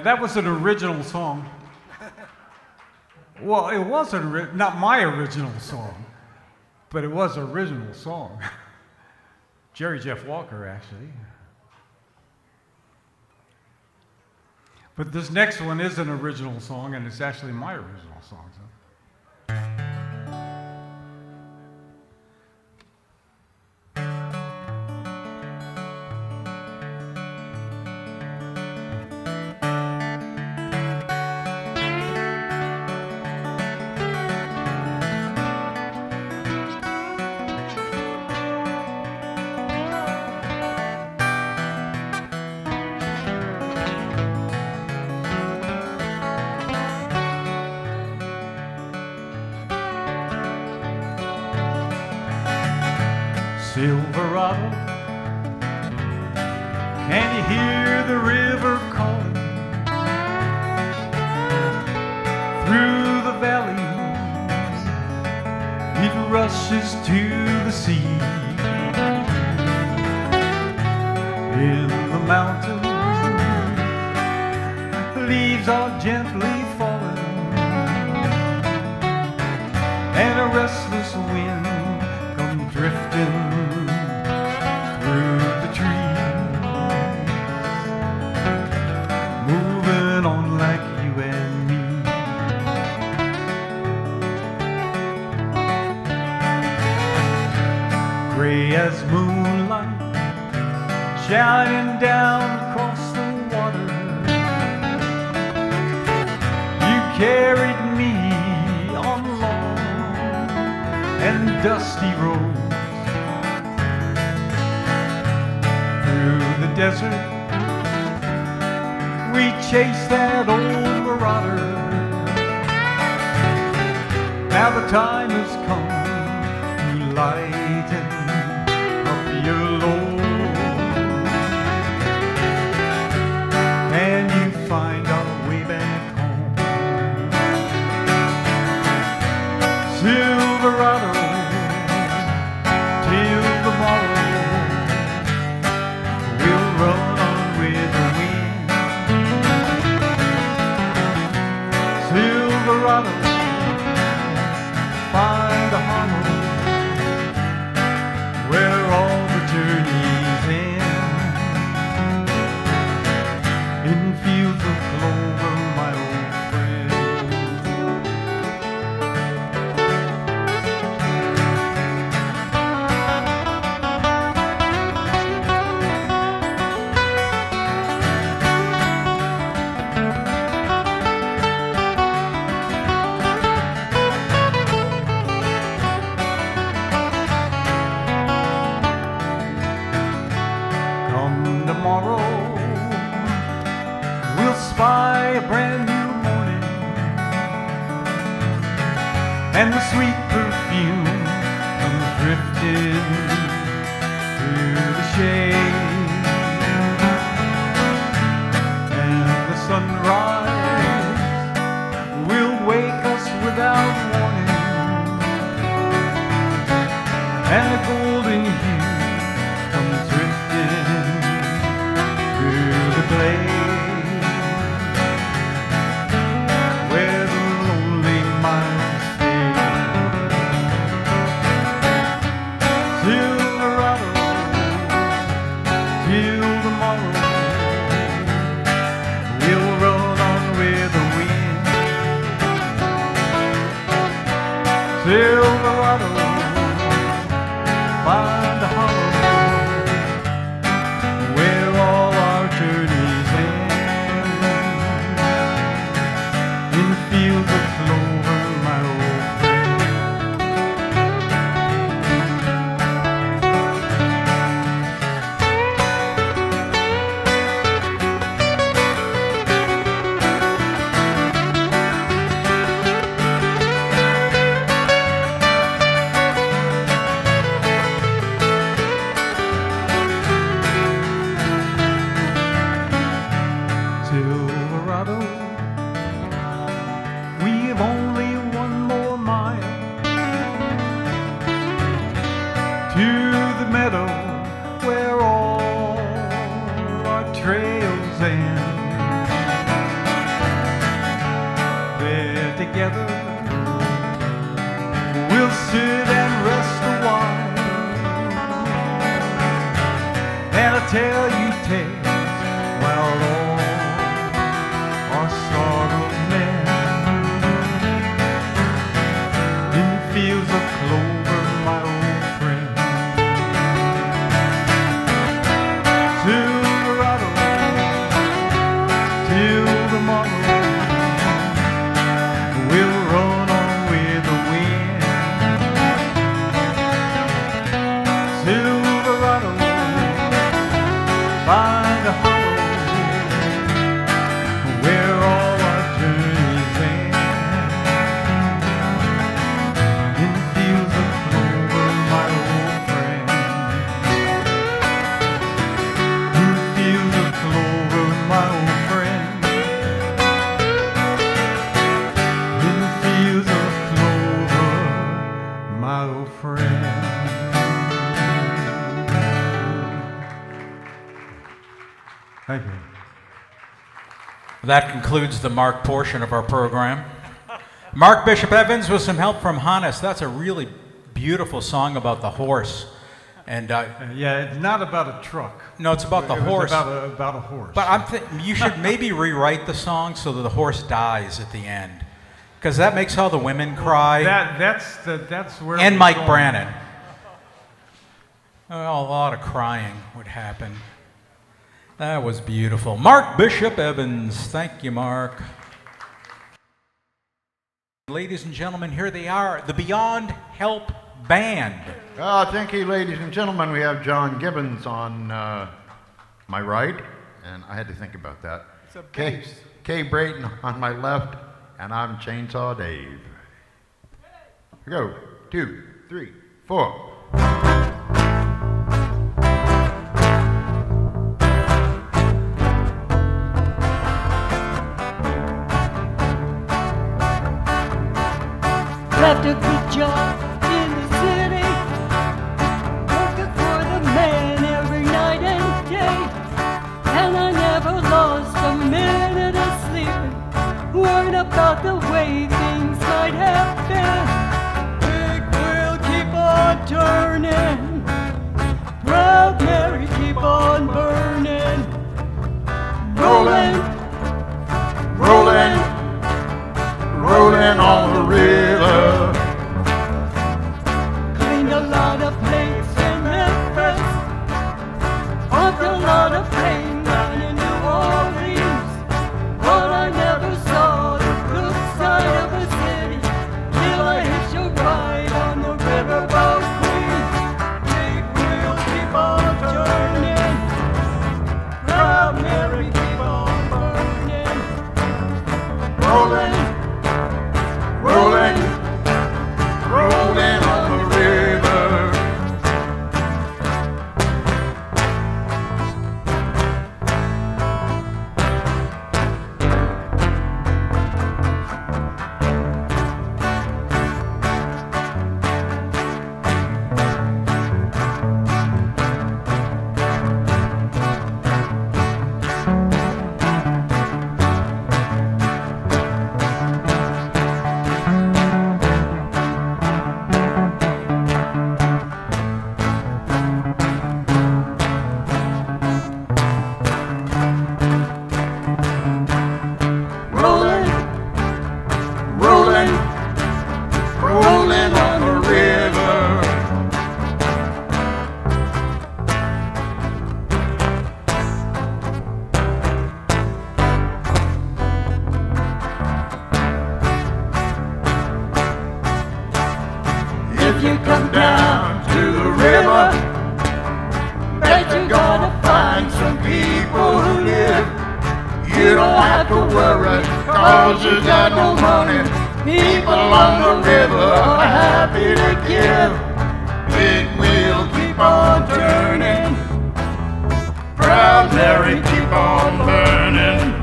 That was an original song. Well, it wasn't not my original song, but it was an original song. Jerry Jeff Walker, actually. But this next one is an original song, and it's actually my original song. So. Silverado, can you hear the river calling through the valleys? It rushes to the sea. In the mountains, the leaves are gently falling, and a restless wind comes drifting through the trees, moving on like you and me. Gray as moonlight, shining down across the water. You carried me on long and dusty roads through the desert. We chased that old marauder. Now the time has come to lighten up your load, and you find our way back home. Silverado, till tomorrow, we'll run on with the wind. Silverado, find a hollow where all the journeys end. In fields of clover, my old friend. Tomorrow we'll spy a brand new morning, and the sweet perfume comes drifting through the shade, and the sunrise will wake us without warning, and the golden hue comes drifting through the glade, where the lonely miles fade. Silverado, till tomorrow, we'll run on with the wind. Silverado, find a hollow where all our journeys end. In fields of clover, my old friend. Silverado, we've only one more mile to the meadow where all our trails end. There together we'll sit and rest a while, and I'll tell you tales while all our sorrows mend. In fields of clover, my old friend. Silverado, till tomorrow, we'll run on with the wind. Silverado, find a hollow where all our journeys end. In fields of clover, my old friend. In fields of clover, my old friend. In fields of clover, my old friend. Thank you. That concludes the Mark portion of our program. Mark Bishop Evans with some help from Hannes. That's a really beautiful song about the horse. And Yeah, it's not about a truck. no, it's about the It was horse. about a horse. But you should maybe rewrite the song so that the horse dies at the end, because that makes all the women cry. That's where. And we're Mike going. Brennan. Well, a lot of crying would happen. That was beautiful. Mark Bishop Evans. Thank you, Mark. Ladies and gentlemen, here they are, the Beyond Help Band. Thank you, ladies and gentlemen. We have John Gibbons on my right, and I had to think about that. Kay Brayton on my left, and I'm Chainsaw Dave. Here we go. 2, 3, 4. Left a good job in the city, working for the man every night and day, and I never lost a minute of sleep, worried about the way things might have been. Big wheel keep on turning, proud Mary keep on burning, rolling, Rolling, rolling on the river. Cleaned a lot of plates in Memphis, pumped a lot of pain down in New Orleans, but I never saw the good side of a city till I hitched a ride on the riverboat Queen. Big wheel keep on turning, proud Mary keep on burning, rolling, Rolling, rolling on the river. Rolling, rolling, rolling on the river. If you come down to the river, bet you're gonna find some people who live. You don't have to worry, cause you got no money. People on the river are happy to give. Big wheel keep on turning, proud Mary keep on burning.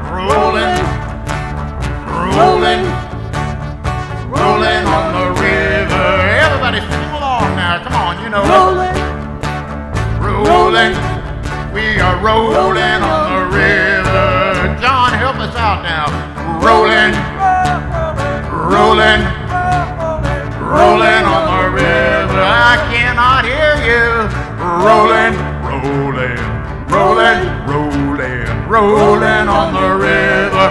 Rolling, rolling, rolling on the river. Everybody sing along now, come on, you know it. Rolling, we are rolling on the river. John, help us out now. Rolling, rolling, rolling on the river. I cannot hear you. Rolling, rolling, rolling, rolling, rolling on the river.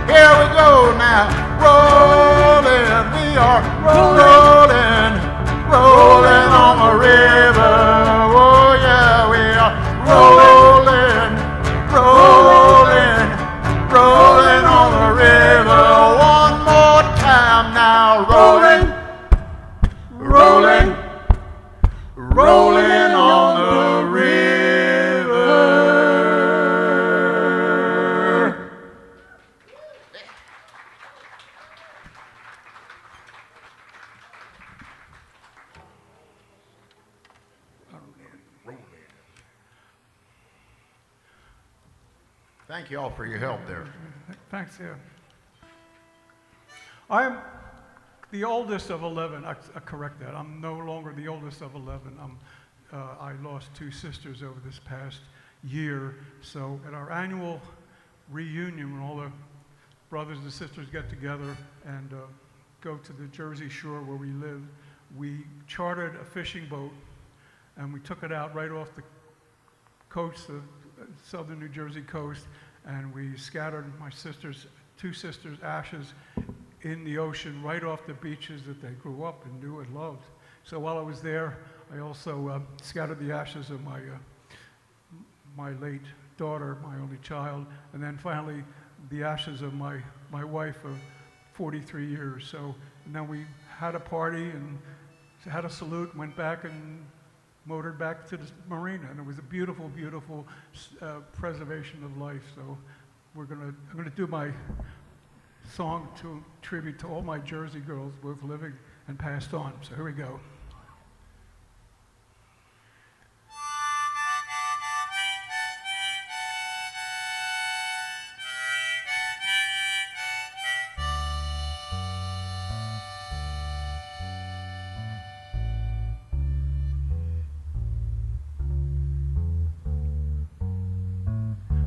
Here we go now. Rolling, we are rolling, rolling on the river. Oh yeah, we are rolling, rolling, rolling on the river. One more time now. Rolling, rolling, rolling on the river. Thank you all for your help there. Thanks, yeah. I'm the oldest of 11. I correct that. I'm no longer the oldest of 11. I lost 2 sisters over this past year. So at our annual reunion, when all the brothers and sisters get together and go to the Jersey Shore where we live, we chartered a fishing boat and we took it out right off the coast, the southern New Jersey coast, and we scattered my 2 sisters' ashes in the ocean right off the beaches that they grew up and knew and loved. So while I was there, I also scattered the ashes of my my late daughter, my only child, and then finally the ashes of my wife of 43 years. So and then we had a party and had a salute, went back and motored back to the marina, and it was a beautiful, beautiful preservation of life. So I'm gonna do my song to tribute to all my Jersey girls, both living and passed on. So here we go.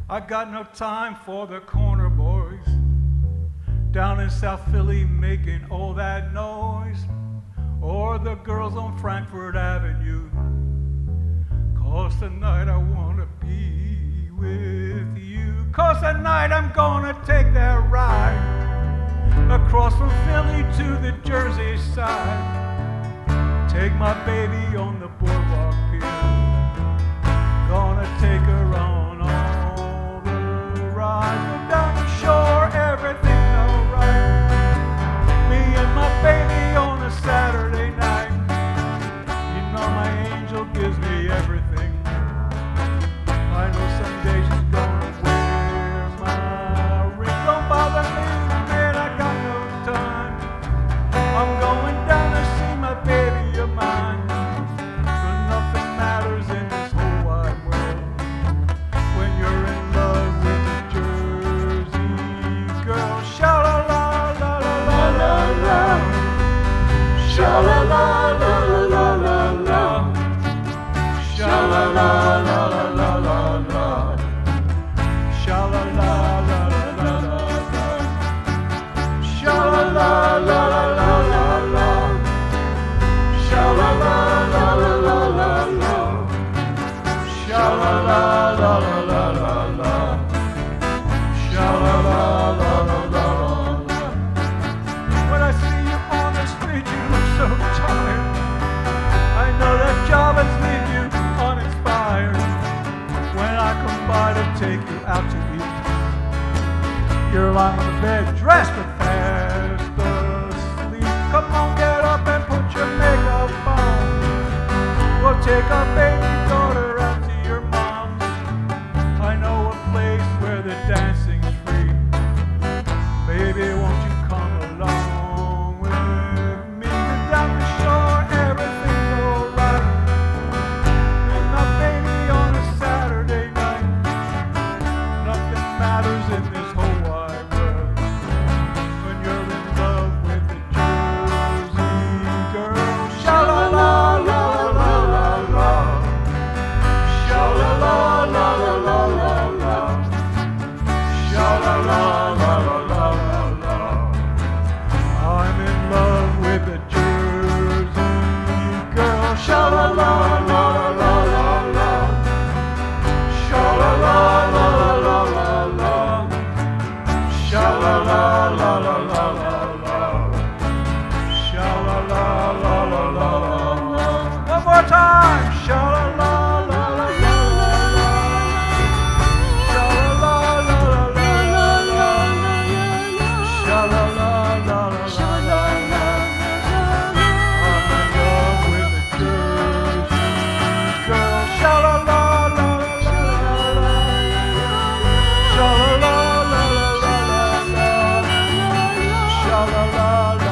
I got no time for the corner boys down in South Philly making all that noise, or the girls on Frankfurt Avenue, 'cause tonight I wanna be with you. 'Cause tonight I'm gonna take that ride across from Philly to the Jersey side, take my baby on the boardwalk pier, gonna take her on all the rides. We're down the shore, everything's alright, me and my baby on a Saturday night. You know my angel gives me everything. I know someday she's gonna wear my ring. Don't bother me, man, I got no time. I'm going down to see my baby of mine. For nothing matters in this whole wide world when you're in love with a Jersey girl. Sha-la-la-la-la-la-la-la, sha-la-la-la-la-la-la, sha-la-la-la-la-la-la, sha-la-la-la-la-la-la, sha-la-la-la-la-la-la, sha-la-la-la-la-la-la, sha-la-la-la-la-la-la, sha-la-la-la-la-la-la. When I see you on the street, you look so tired. I know that job has leave you uninspired. When I come by to take you out to eat, you're lying on the bed, dressed but fast asleep. Come on, get up and put your makeup on. We'll take our baby daughter out to your mom's. I know a place where the dancing's free. Baby, won't you come along with me? Down the shore, everything's alright. And my baby on a Saturday night. Nothing matters in this whole wide world when you're in love with a Jersey girl. Sha-la-la-la-la-la-la, sha-la-la-la-la-la-la, sha-la-la-la-la-la-la. I'm in love with a Jersey girl. Sha-la-la-la-la-la-la, sha-la-la-la-la-la-la, sha-la-la-la-la-la-la, sha-la-la-la-la-la-la. One more time. Sha-la-la-la-la-la-la, sha-la-la-la-la-la-la, sha-la-la-la-la-la-la. I'm in love with a Jersey girl. Sha-la-la-la-la-la-la, sha-la-la-la-la-la-la, sha-la-la-la-la-la-la,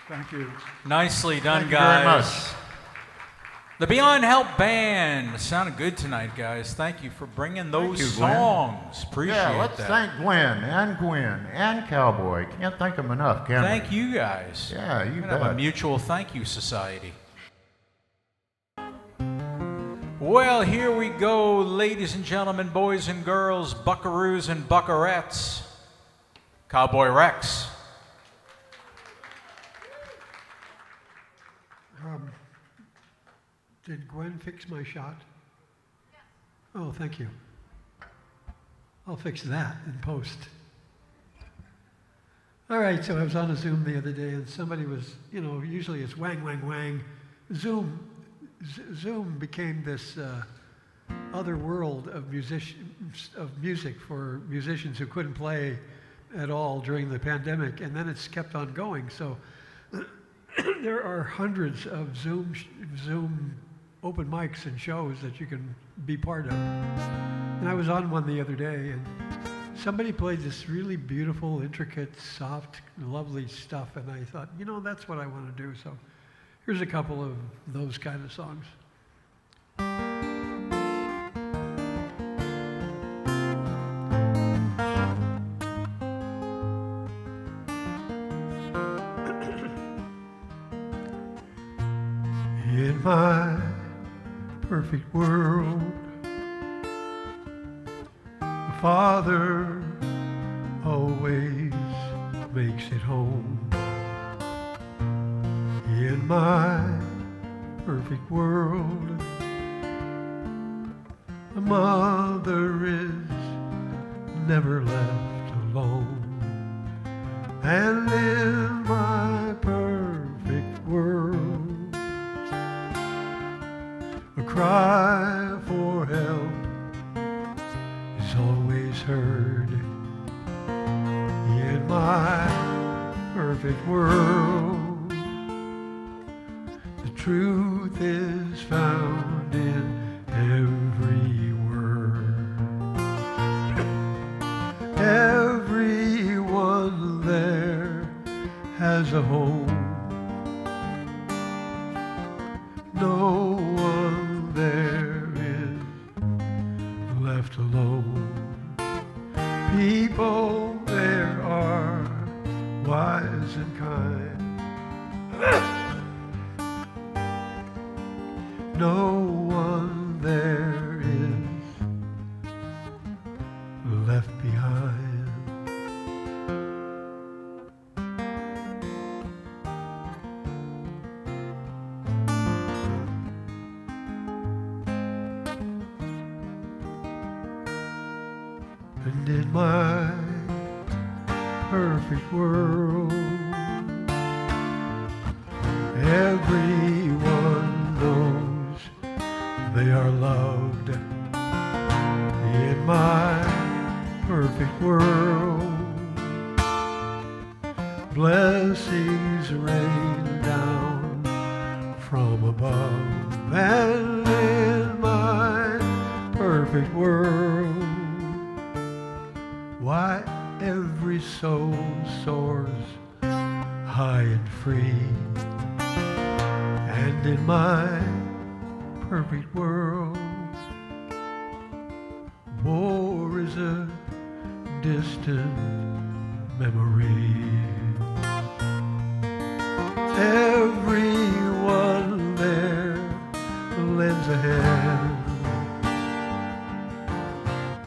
Thank you. Nicely done, Thank you very guys. much. The Beyond Help Band sounded good tonight, guys. Thank you for bringing those you, Glen. songs. Appreciate Yeah, let's that. thank Glen and Cowboy. Can't thank them enough, can we? Thank you, guys. Yeah, you We're gonna have a bet. mutual thank you society. Well, here we go, ladies and gentlemen, boys and girls, buckaroos and buckarettes. Cowboy Rex. Did Gwen fix my shot? Oh, thank you. I'll fix that in post. All right, so I was on a Zoom the other day, and somebody was, usually it's wang, wang, wang. Zoom became this other world of music for musicians who couldn't play at all during the pandemic, and then it's kept on going. So there are hundreds of Zoom open mics and shows that you can be part of. And I was on one the other day, and somebody played this really beautiful, intricate, soft, lovely stuff, and I thought, that's what I want to do. So here's a couple of those kind of songs. In my perfect world, the Father always makes it home. In my perfect world, the mother is never left alone. And in my perfect world, a cry for help is always heard. In my perfect world, the truth is found in every word. Everyone there has a home. No one there is left alone. People there are wise and kind. No one there is left behind. And in my perfect world, everyone knows they are loved. In my perfect world, blessings rain down from above. And in my perfect world, why every soul soars high and free. And in my perfect world, war is a distant memory. Everyone there lends a hand.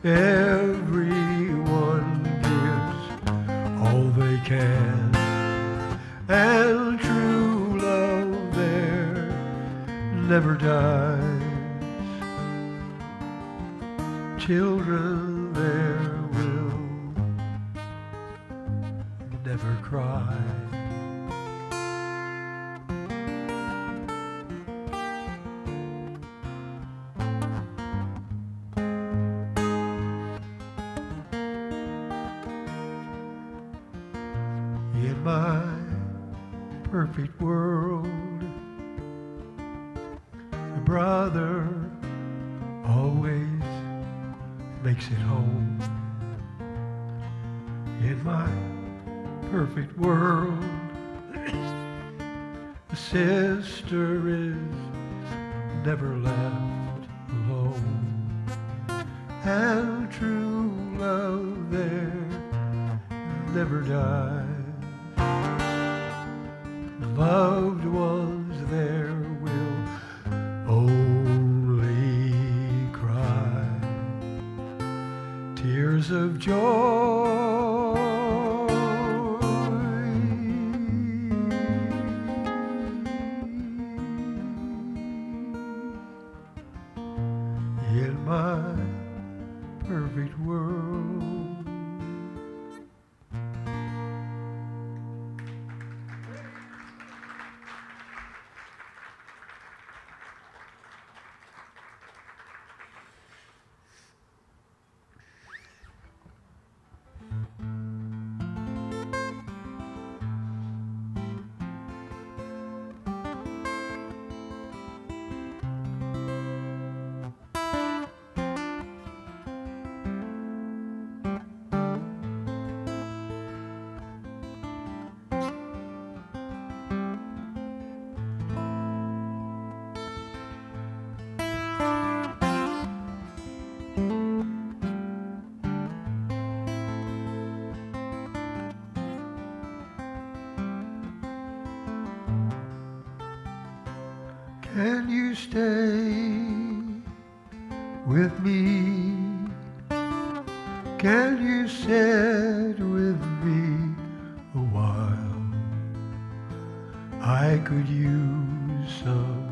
Everyone gives all they can. And true love there never dies. Children there will never cry. In my perfect world, a brother always makes it home. In my perfect world, a sister is never left alone. And true love there never dies. Loved ones there will only tears of joy. In my perfect world. Can you stay with me? Can you sit with me a while? I could use some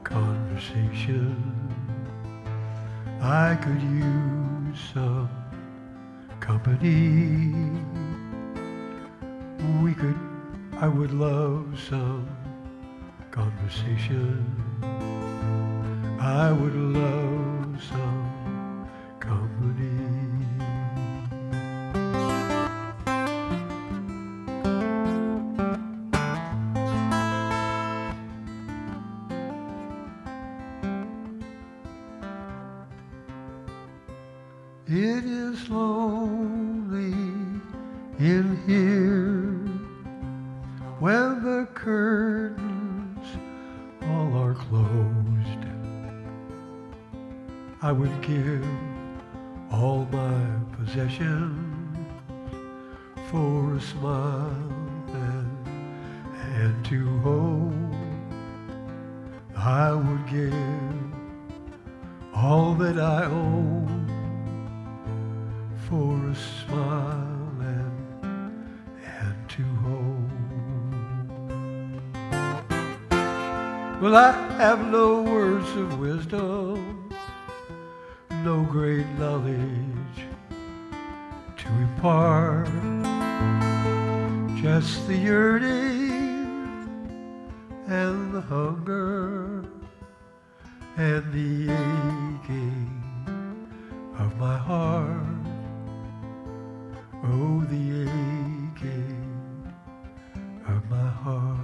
conversation. I could use some company. I would love some conversation. I would love some company. It is lonely in here when the curtains all are closed. I would give all my possessions for a smile and hand to hold. I would give all that I own for a smile and hand to hold. Well, I have no words of wisdom, no great knowledge to impart, just the yearning and the hunger and the aching of my heart. Oh, the aching of my heart.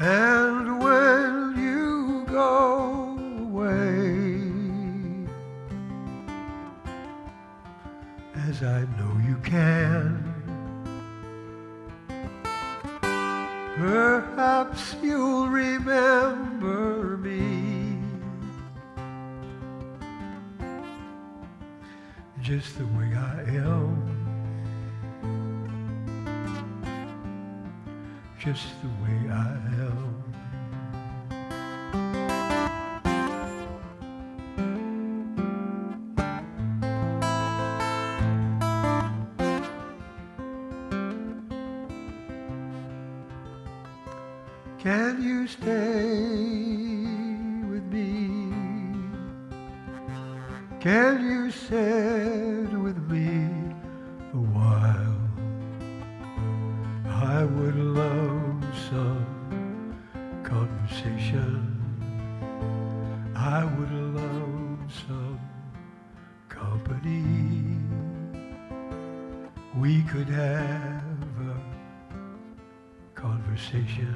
And when you go away, as I know you can, perhaps you'll remember me just the way I am, just the way I am. Can you stay with me? Can you sit with me a while? I would love some conversation. I would love some company. We could have a conversation.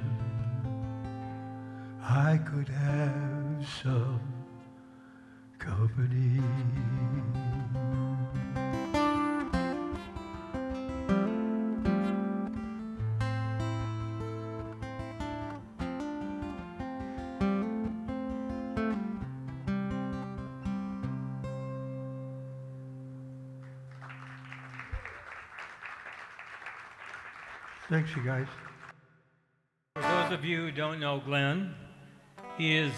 I could have some company. Thanks, you guys. For those of you who don't know Glen, he is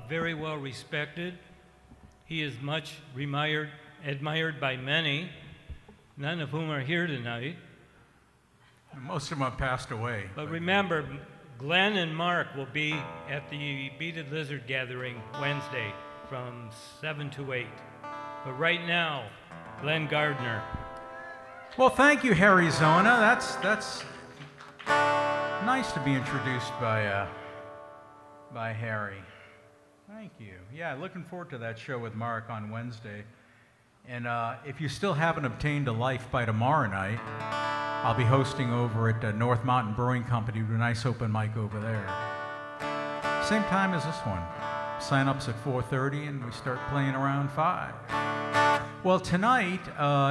very well respected. He is much admired by many, none of whom are here tonight. Most of them have passed away. But remember, Glen and Mark will be at the Beaded Lizard Gathering Wednesday from 7 to 8. But right now, Glen Gardner. Well, thank you, HarryZona. That's nice to be introduced by Harry. Thank you. Yeah, looking forward to that show with Mark on Wednesday. And if you still haven't obtained a life by tomorrow night, I'll be hosting over at North Mountain Brewing Company with a nice open mic over there. Same time as this one. Sign-ups at 4:30 and we start playing around 5. Well, tonight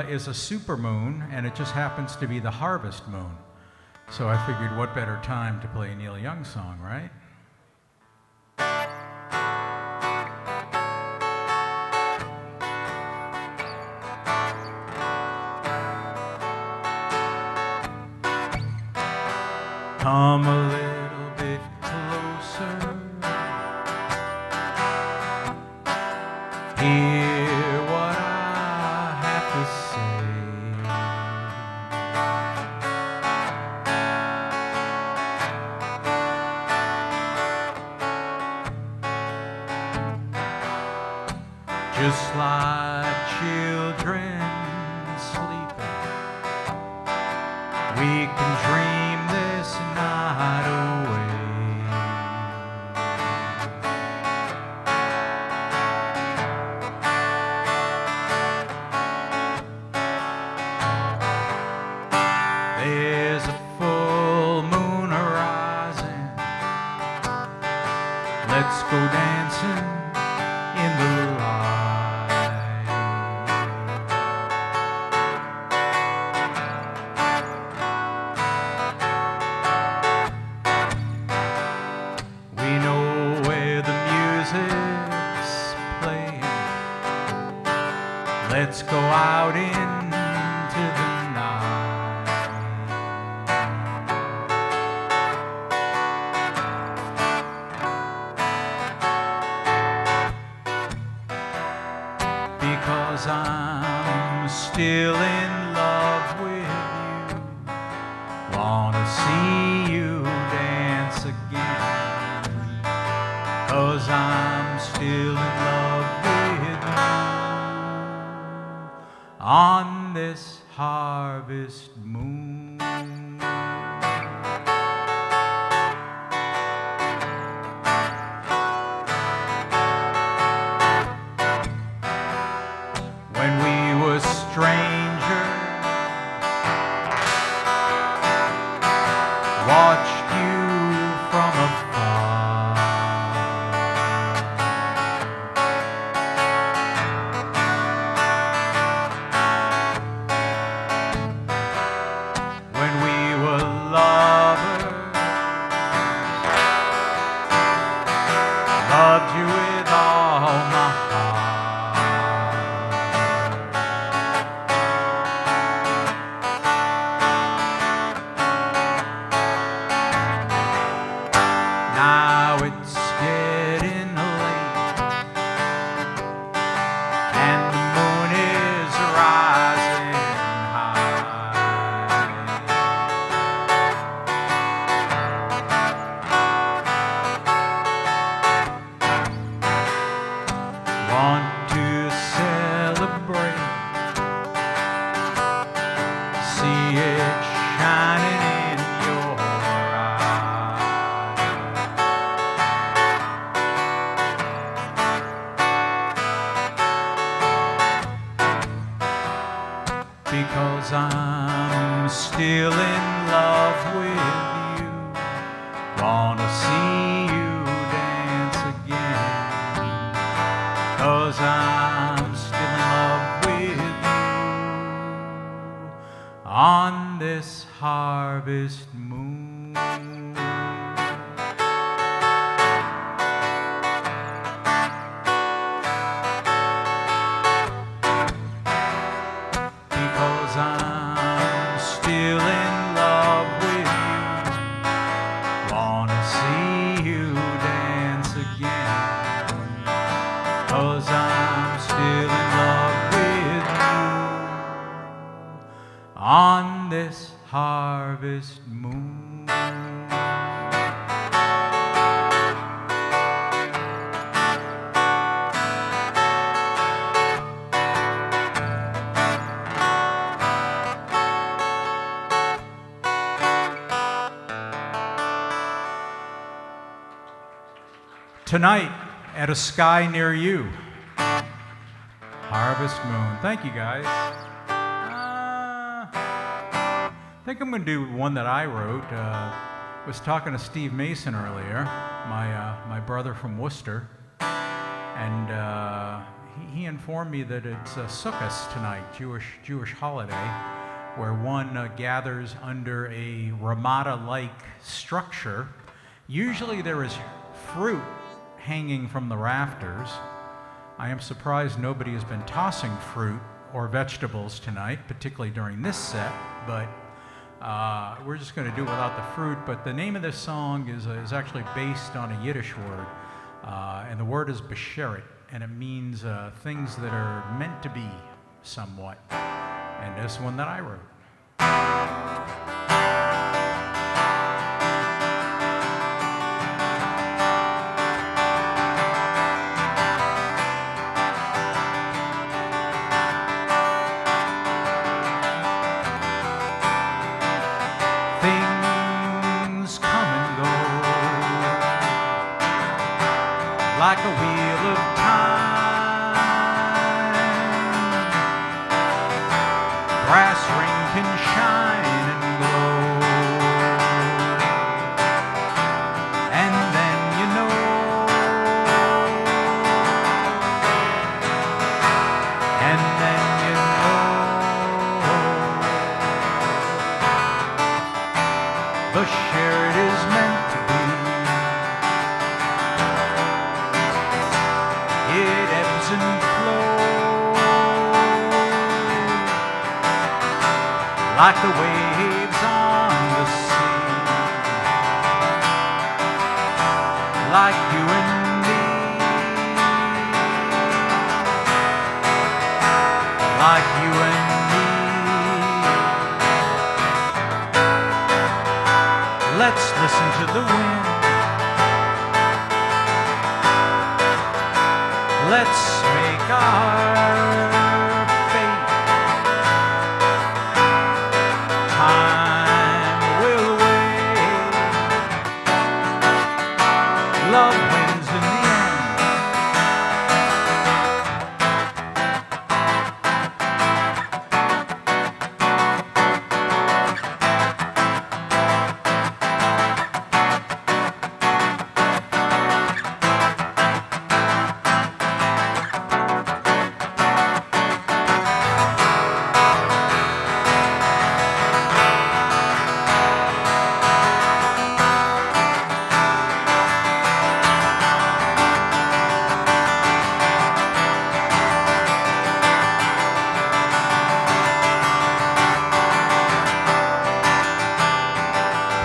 is a supermoon, and it just happens to be the harvest moon. So I figured what better time to play a Neil Young song, right? Come a little bit closer. Hear what I have to say. Just like children sleeping, we can dream this night away. There's a full moon horizon. Let's go dancing in the light. We know where the music's playing. Let's go out into the night. Because I'm still in love with you. Wanna see you dance again. 'Cause I'm still in love with you on this harvest moon. When we were strangers, watched you from afar. When we were lovers, loved you with all my heart. Now it's getting late, and the moon is rising high. Want to celebrate, see it shining in your eyes. Because I'm still in love with you. Wanna see you dance again. 'Cause I'm still in love with you on this harvest moon. Because I'm still in love on this harvest moon. Tonight, at a sky near you, harvest moon. Thank you, guys. I think I'm going to do one that I wrote. Was talking to Steve Mason earlier, my brother from Worcester, and he informed me that it's Sukkot tonight, Jewish holiday, where one gathers under a Ramada-like structure. Usually there is fruit hanging from the rafters. I am surprised nobody has been tossing fruit or vegetables tonight, particularly during this set, but we're just going to do it without the fruit. But the name of this song is actually based on a Yiddish word, and the word is besheret, and it means things that are meant to be somewhat. And this one that I wrote. Like a wheel of time, brass ring can shine and glow, and then you know, and then you know, the shirt is meant to be. And flow like the waves on the sea, like you and me, like you and me. Let's listen to the wind. Let's make our fate. Time will wait. Love wins in the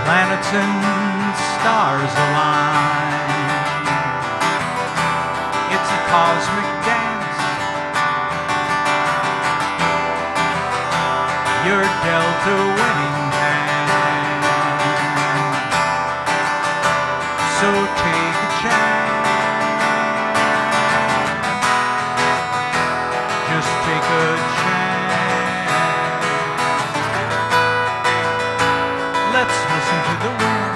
planets and stars align. It's a cosmic dance. You're dealt a winning hand, so take a chance. Just take a chance. Let's listen to the wind.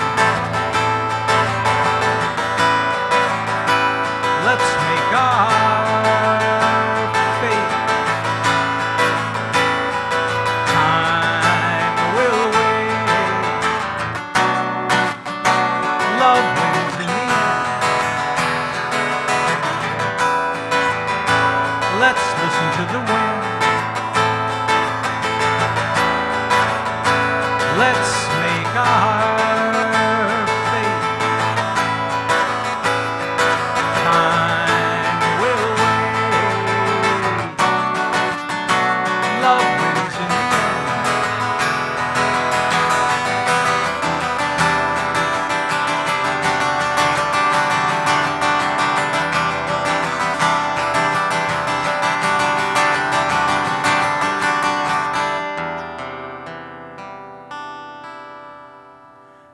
Let's make our fate. Time will wait. Love wins in the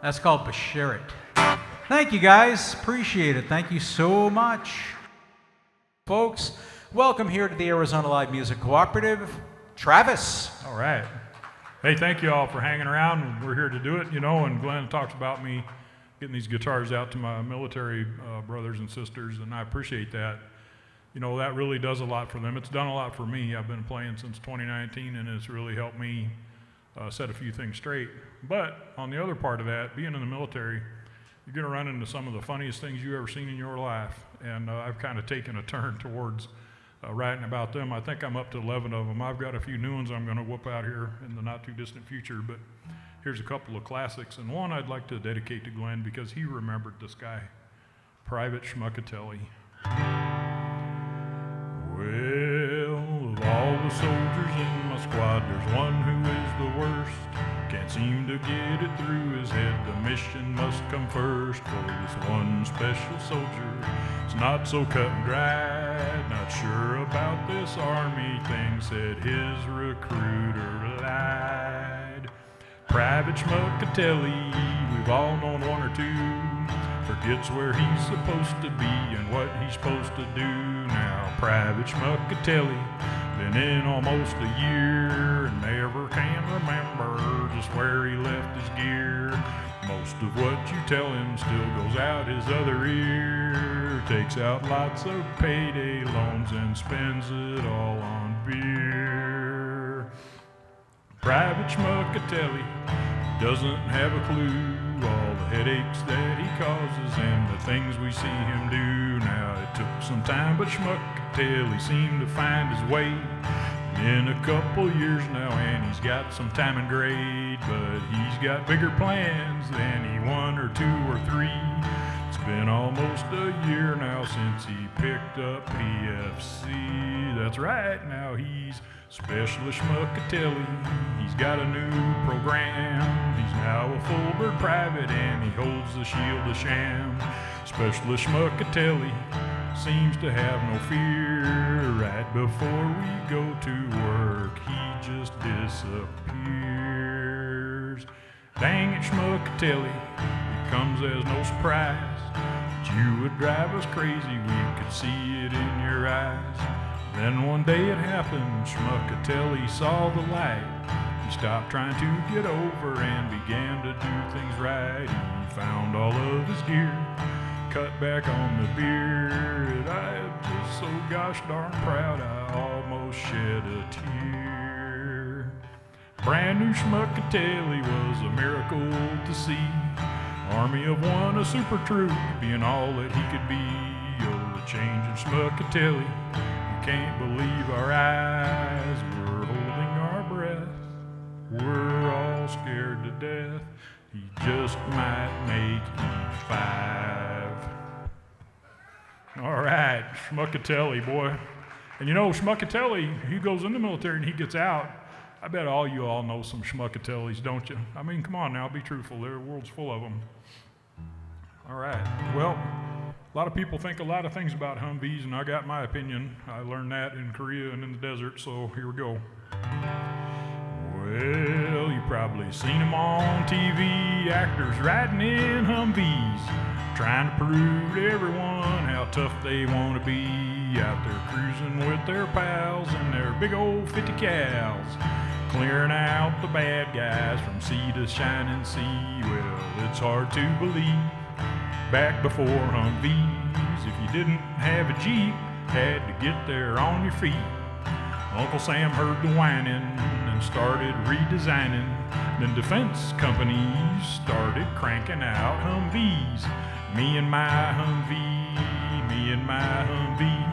That's called Bashirit. Thank you, guys. Appreciate it. Thank you so much. Folks, welcome here to the Arizona Live Music Cooperative. Travis. All right. Hey, thank you all for hanging around. We're here to do it, you know, and Glen talks about me getting these guitars out to my military brothers and sisters, and I appreciate that. You know, that really does a lot for them. It's done a lot for me. I've been playing since 2019, and it's really helped me set a few things straight. But on the other part of that, being in the military, you're going to run into some of the funniest things you've ever seen in your life, and I've kind of taken a turn towards writing about them. I think I'm up to 11 of them. I've got a few new ones I'm going to whoop out here in the not too distant future, but here's a couple of classics, and one I'd like to dedicate to Glen because he remembered this guy, Private Schmuckatelli. Well, of all the soldiers in my squad, there's one who is the worst. Can't seem to get it through his head, the mission must come first. For this one special soldier, it's not so cut and dried. Not sure about this army thing, said his recruiter lied. Private Schmuckatelli, we've all known one or two, forgets where he's supposed to be and what he's supposed to do. Now Private Schmuckatelli, been in almost a year and never can remember just where he left his gear. Most of what you tell him still goes out his other ear. Takes out lots of payday loans and spends it all on beer. Private Schmuckatelli doesn't have a clue all the headaches that he causes and the things we see him do. Now it took some time, but Schmuckatelli seemed to find his way. In a couple years now, and he's got some time and grade, but he's got bigger plans than he one or two or three. It's been almost a year now since he picked up PFC. That's right, now he's Specialist Schmuckatelli. He's got a new program. He's now a full bird private, and he holds the shield of sham. Specialist Schmuckatelli seems to have no fear. Right before we go to work, he just disappears. Dang it, Schmuckatelli, it comes as no surprise that you would drive us crazy. We could see it in your eyes. Then one day it happened, Schmuckatelli saw the light. He stopped trying to get over and began to do things right. He found all of his gear, cut back on the beer, and I am just so gosh darn proud I almost shed a tear. Brand new Schmuckatelli was a miracle to see. Army of one, a super troop, being all that he could be. Oh, the change in Schmuckatelli, you can't believe our eyes. We're holding our breath, we're all scared to death. He just might make E5. All right, Schmuckatelli, boy. And you know, Schmuckatelli, he goes in the military and he gets out. I bet all you all know some Schmuckatellis, don't you? I mean, come on now, be truthful. The world's full of them. All right, well, a lot of people think a lot of things about Humvees, and I got my opinion. I learned that in Korea and in the desert, so here we go. Well, you probably seen them on TV, actors riding in Humvees, trying to prove to everyone how tough they want to be, out there cruising with their pals and their big old 50 cals, clearing out the bad guys from sea to shining sea. Well, it's hard to believe, back before Humvees, if you didn't have a Jeep, had to get there on your feet. Uncle Sam heard the whining and started redesigning. Then defense companies started cranking out Humvees. Me and my Humvee, me and my Humvee.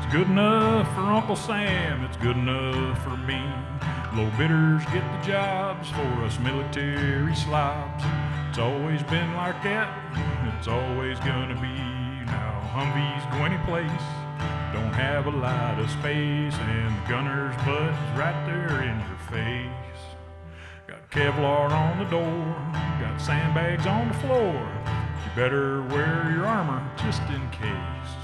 It's good enough for Uncle Sam, it's good enough for me. Low bidders get the jobs for us military slobs. It's always been like that, it's always gonna be. Now Humvees go any place, don't have a lot of space, and the gunner's butt's right there in your face. Got Kevlar on the door, got sandbags on the floor. You better wear your armor just in case.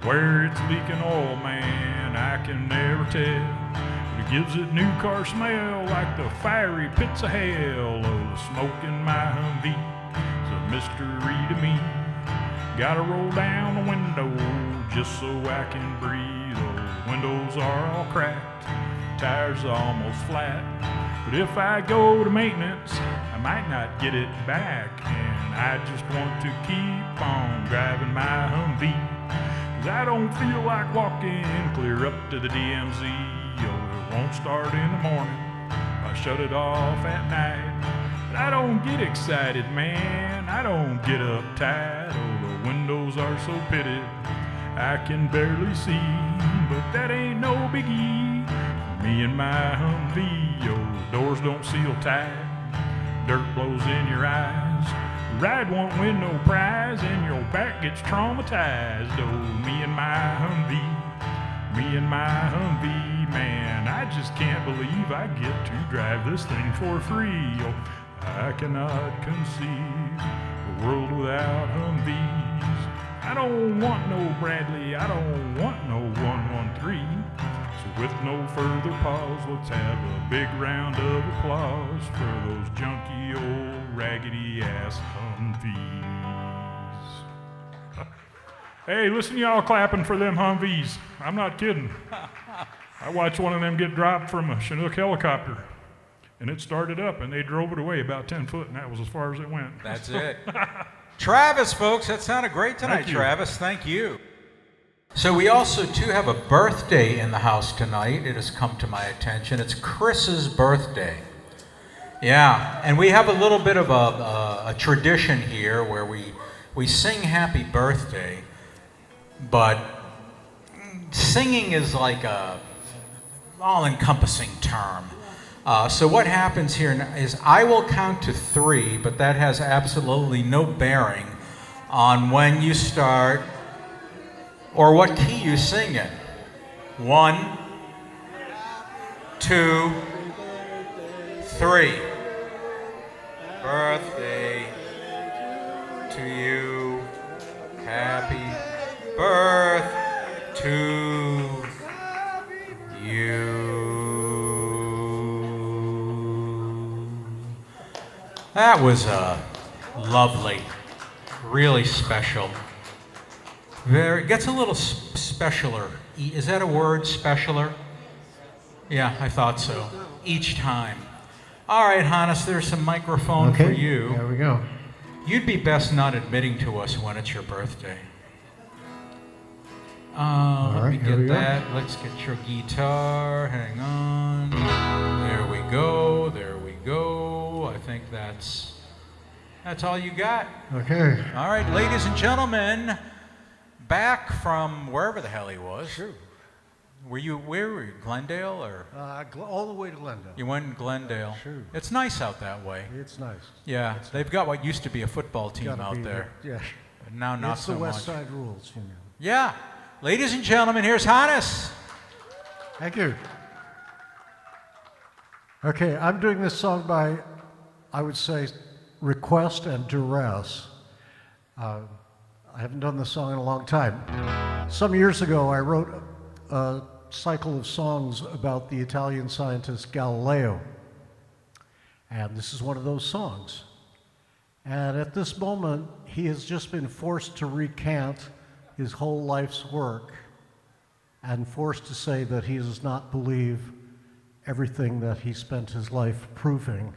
Where it's leaking oil, man, I can never tell. But it gives it new car smell like the fiery pits of hell. Oh, the smoke in my Humvee is a mystery to me. Gotta roll down the window just so I can breathe. Oh, the windows are all cracked, tires almost flat. But if I go to maintenance, I might not get it back. And I just want to keep on driving my Humvee, 'cause I don't feel like walking clear up to the DMZ. Oh, it won't start in the morning, I shut it off at night. But I don't get excited, man, I don't get uptight. Oh, the windows are so pitted, I can barely see. But that ain't no biggie, me and my Humvee. Oh, doors don't seal tight, dirt blows in your eyes. Ride won't win no prize, and your back gets traumatized. Oh, me and my Humvee, me and my Humvee, man, I just can't believe I get to drive this thing for free. Oh, I cannot conceive a world without Humvees. I don't want no Bradley, I don't want no 113. So with no further pause, let's have a big round of applause for those junky old raggedy ass Humvees. Hey, listen to y'all clapping for them Humvees. I'm not kidding. I watched one of them get dropped from a Chinook helicopter, and it started up, and they drove it away about 10 foot, and that was as far as it went. That's it. Travis, folks, that sounded great tonight, Thank you. Travis. Thank you. So we also, too, have a birthday in the house tonight. It has come to my attention. It's Chris's birthday. Yeah, and we have a little bit of a tradition here where we sing happy birthday, but singing is like a all-encompassing term. So what happens here is I will count to 3, but that has absolutely no bearing on when you start or what key you sing in. 1, 2, 3. Birthday to you. Happy birth to you. That was lovely, really special. Gets a little specialer. Is that a word, specialer? Yeah, I thought so. Each time. All right, Hannes, there's some microphone for you. There we go. You'd be best not admitting to us when it's your birthday. Let me get that. Let's get your guitar. Hang on. There we go. There we go. I think that's all you got. Okay. All right, ladies and gentlemen, back from wherever the hell he was. Sure. Where were you, Glendale or? All the way to Glendale. You went in Glendale. Sure. It's nice out that way. It's nice. Yeah, they've got what used to be a football team Gotta out be there. Yeah. But now not it's so the much. West Side rules, you know. Yeah. Ladies and gentlemen, here's Hannes. Thank you. Okay, I'm doing this song by, I would say, request and duress. I haven't done this song in a long time. Some years ago, I wrote a cycle of songs about the Italian scientist Galileo. And this is one of those songs. And at this moment, he has just been forced to recant his whole life's work and forced to say that he does not believe everything that he spent his life proving.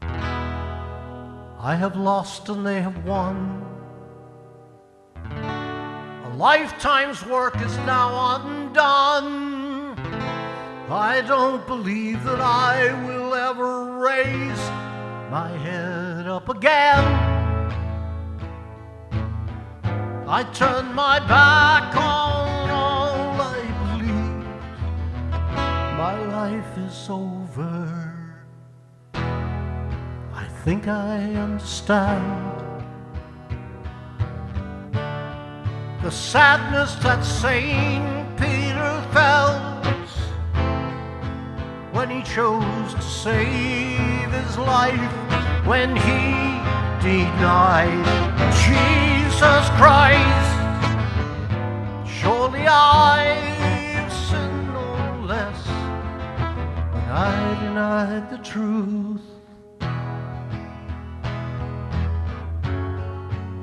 I have lost and they have won. A lifetime's work is now undone. I don't believe that I will ever raise my head up again. I turn my back on all I believe. My life is over. I think I understand the sadness that Saint Peter felt when he chose to save his life, when he denied Jesus Christ. Surely I've sinned no less denied the truth.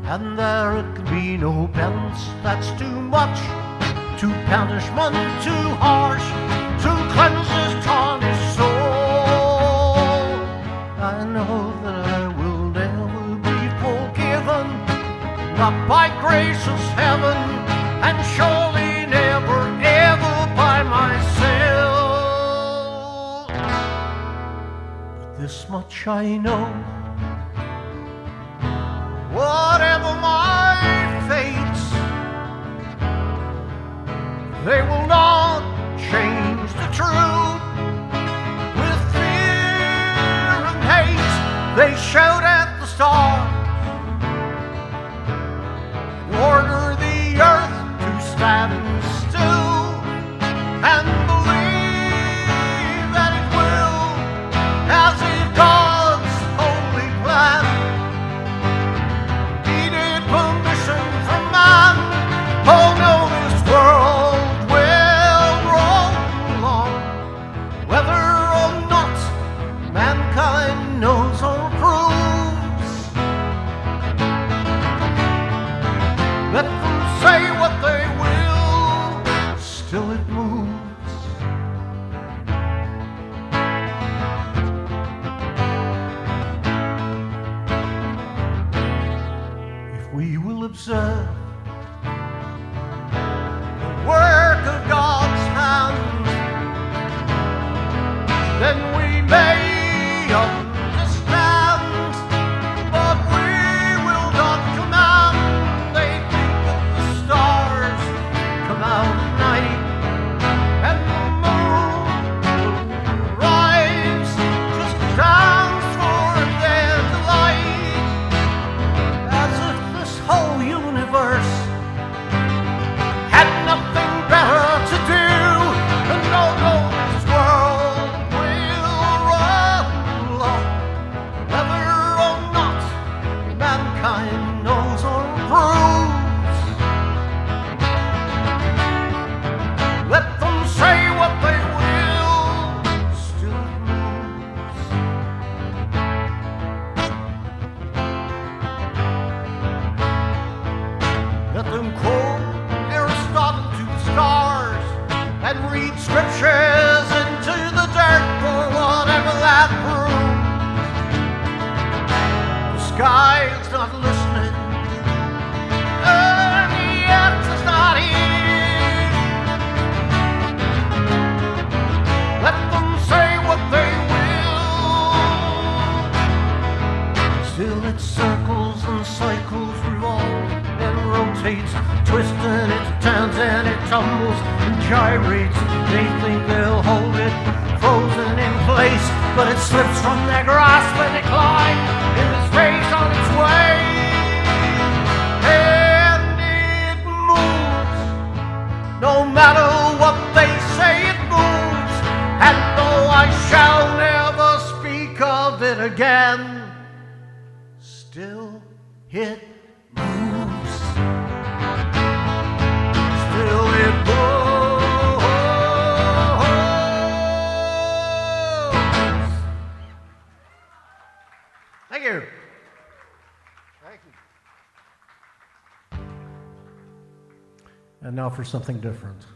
And there could be no penance that's too much, too punishment too harsh, to cleanse this tarnished soul. I know that I will never be forgiven, not by gracious heaven, and surely never ever by myself. But this much I know, whatever my fates, they will not change the truth. With fear and hate, they shout at the stars, order the earth to stand still, and believe that it will, as if God's holy plan needed permission from man. Oh no, this world will roll along, whether or not mankind knows or approves. Let them say what they will, still it moves. If we will observe the work of God's hand, then we may understand. But we will not command. They think that the stars come out at night, and the moon rise just dance for their delight, as if this whole universe had nothing better to do. And no, this world will roll on, whether or not mankind knows or approves. Let them say what they will, still it moves. Let them quote Aristotle to the stars and read scriptures into the dirt for whatever that proves. The sky is not listening, and the earth is not here. Let them say what they will, still it circles and cycles, revolves and rotates, twists and it turns and it tumbles and gyrates. They think they'll hold it frozen in place, but it slips from their grasp and it climbs in this race on its way. And it moves, no matter what they say, it moves. And though I shall never speak of it again, still it moves. Still it moves. Thank you. Thank you. And now for something different.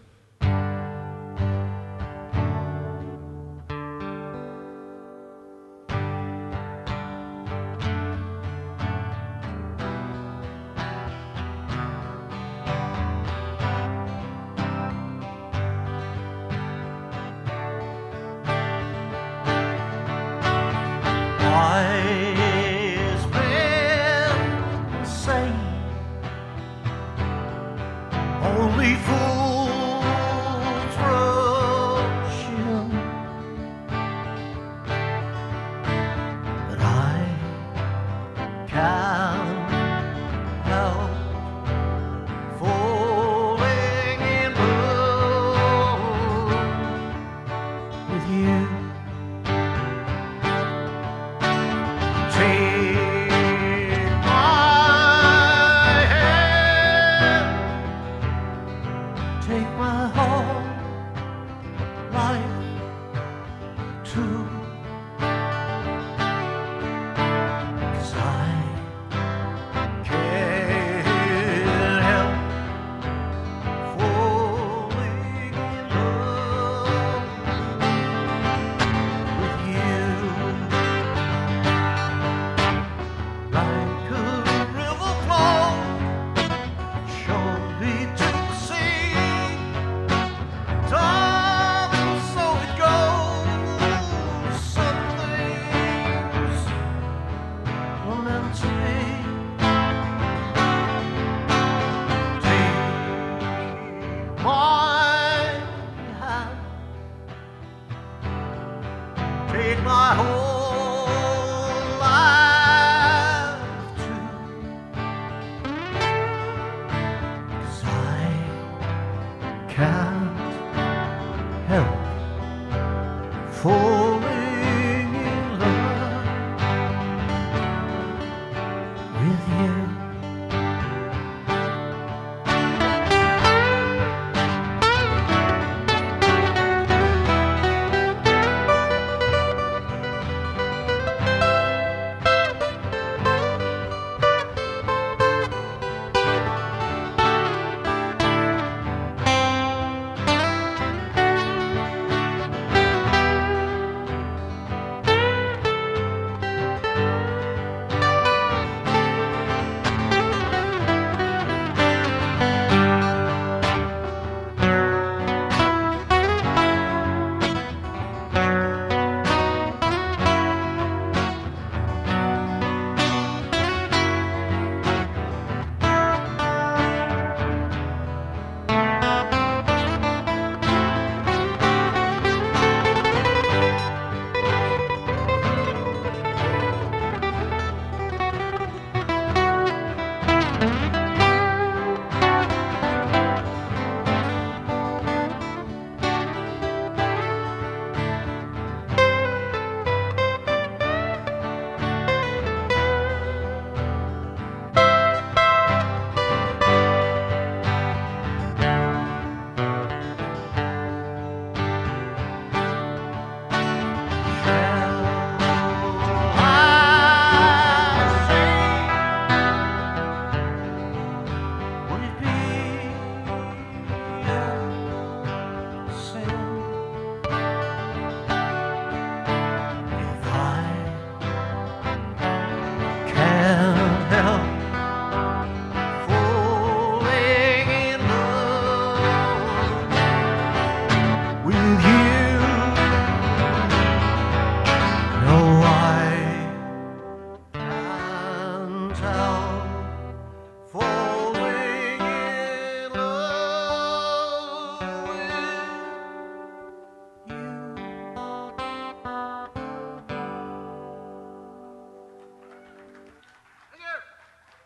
Wise men say only fools rush in, but I can't help falling in love with you. Take my hand, take my whole life too. make my whole life true. 'Cause I can't help falling in love with you.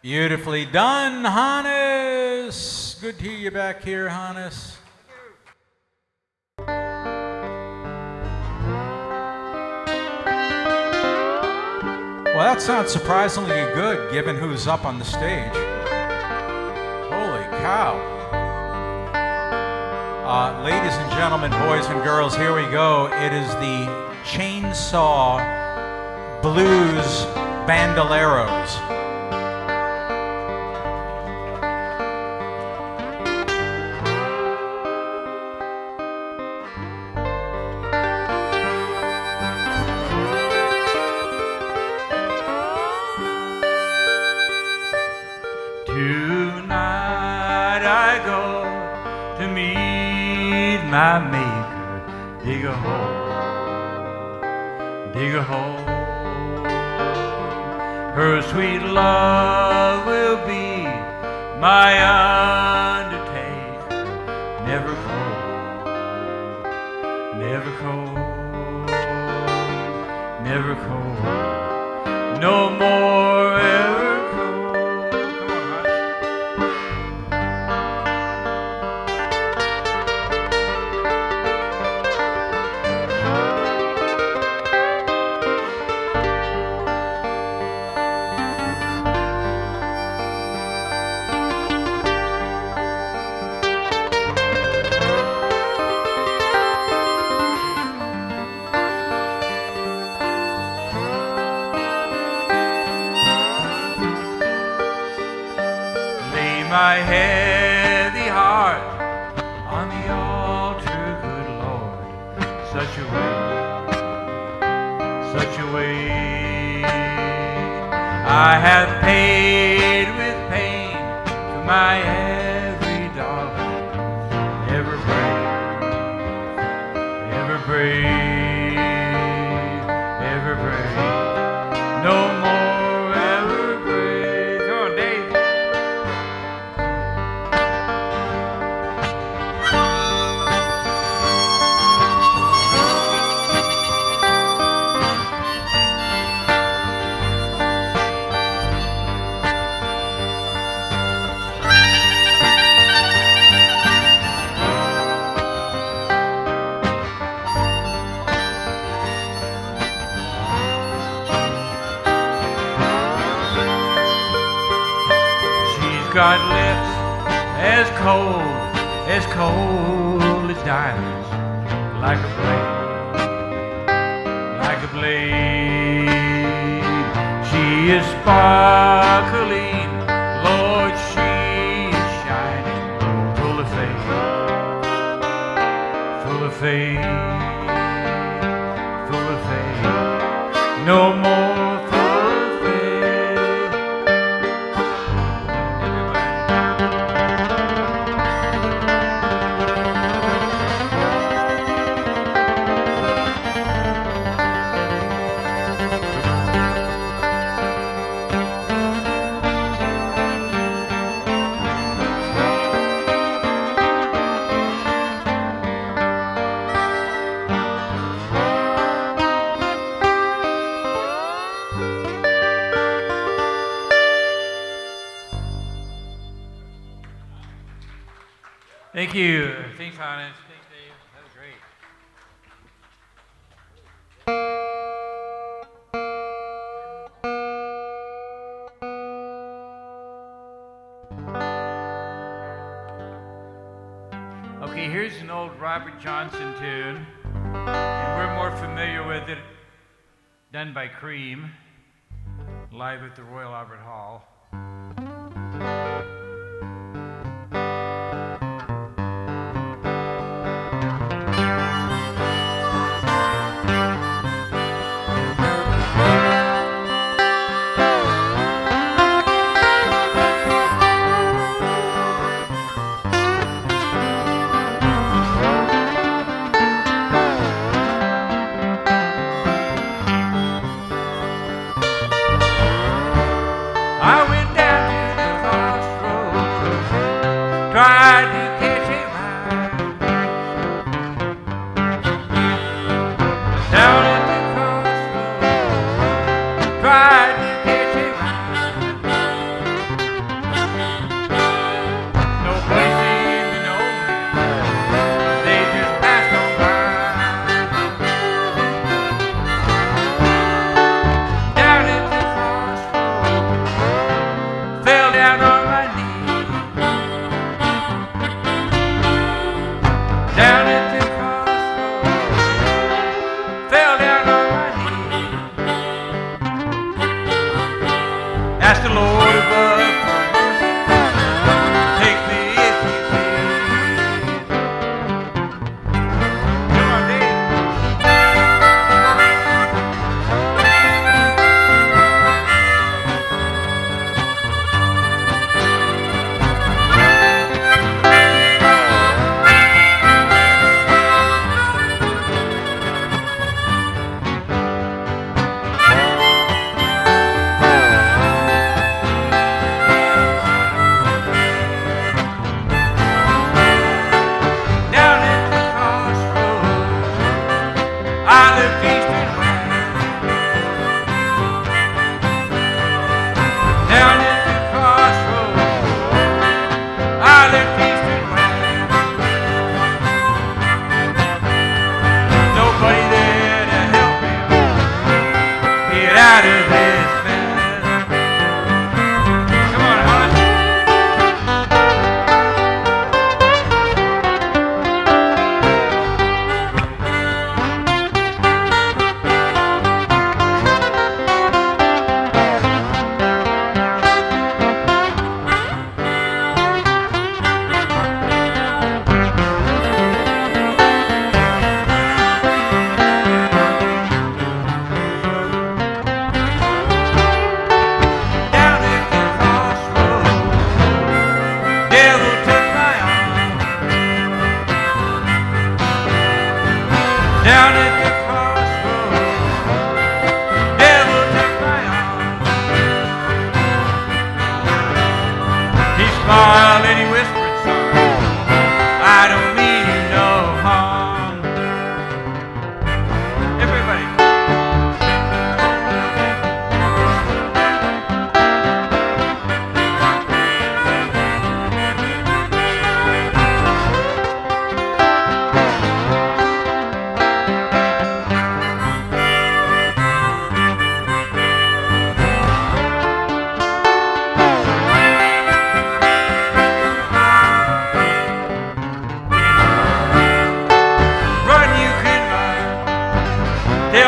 Beautifully done, Hannes. Good to hear you back here, Hannes. Well, that sounds surprisingly good, given who's up on the stage. Holy cow. Ladies and gentlemen, boys and girls, here we go. It is the Chainsaw Blues Bandoleros. Tonight I go to meet my maker, dig a hole, her sweet love will be my undertaker, never cold, no more ever cold. My heavy heart on the altar, good Lord, such a way I have paid with pain for my every dollar, never break, no more ever break. Come on, Dave. got lips as cold as diamonds, like a blade. She is sparkling, Lord, she is shining, full of faith, no more full of faith. Thank you. Thanks, Hannes. Thanks, Dave. That was great. Okay, here's an old Robert Johnson tune, and we're more familiar with it, done by Cream, live at the Royal Albert Hall. I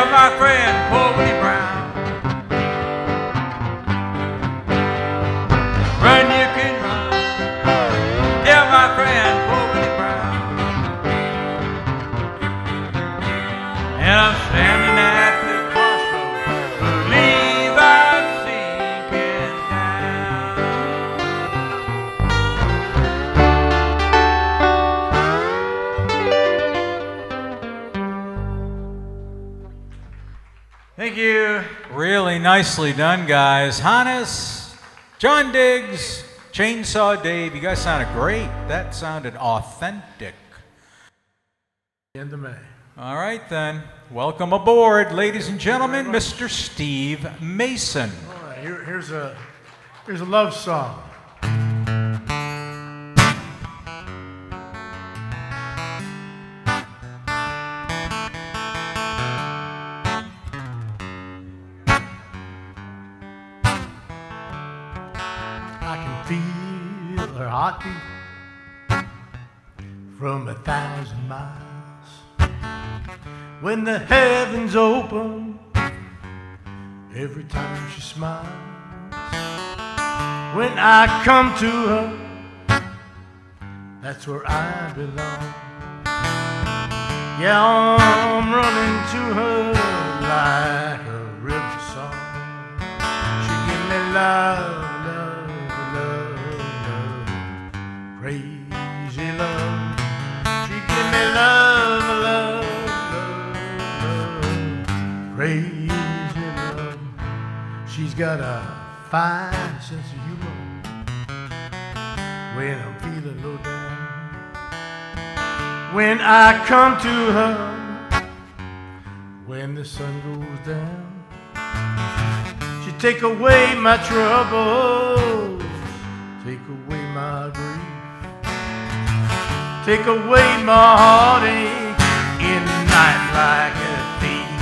Tell my friend, poor Willie Brown. Run, you can run. Tell my friend, poor Willie Brown. And I'm standing at the crossroads, believe I'm sinking down. Thank you. Really nicely done, guys. Hannes, John Diggs, Chainsaw Dave, you guys sounded great. That sounded authentic. End of May. All right, then. Welcome aboard, ladies and gentlemen, Mr. Steve Mason. All right, here's a love song. I can feel her heartbeat from 1,000 miles. When the heavens open, every time she smiles. When I come to her, that's where I belong. Yeah, I'm running to her like a river song. She give me love, love, love, love, crazy love. She give me love, love, crazy love. She's got a fine sense of humor when I'm feeling low down. When I come to her, when the sun goes down, she take away my troubles, take away my grief, take away my heartache in the night like a thief.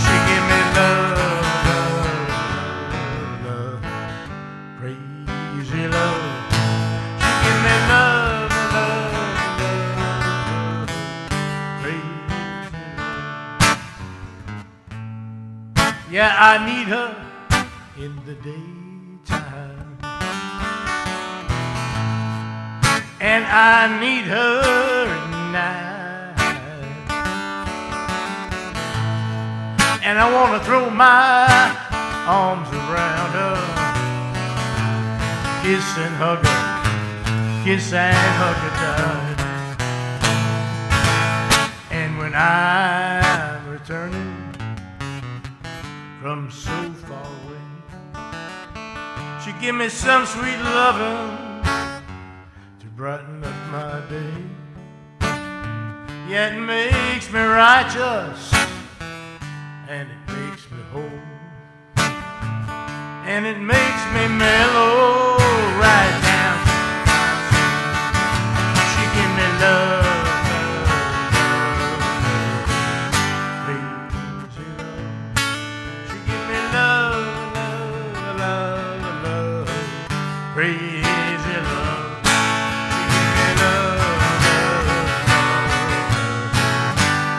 She give me love, love, love, crazy love. She give me love, love, love, crazy love. Yeah, I need her in the daytime, and I need her at night. And I want to throw my arms around her, kiss and hug her, kiss and hug her tight. And when I'm returning from so far away, she give me some sweet loving to brighten up my day. Yeah, it makes me righteous, and it makes me whole, and it makes me mellow right down. She give me love, love, crazy love. She give me love, love, love, love, crazy love. She give me love, love, love,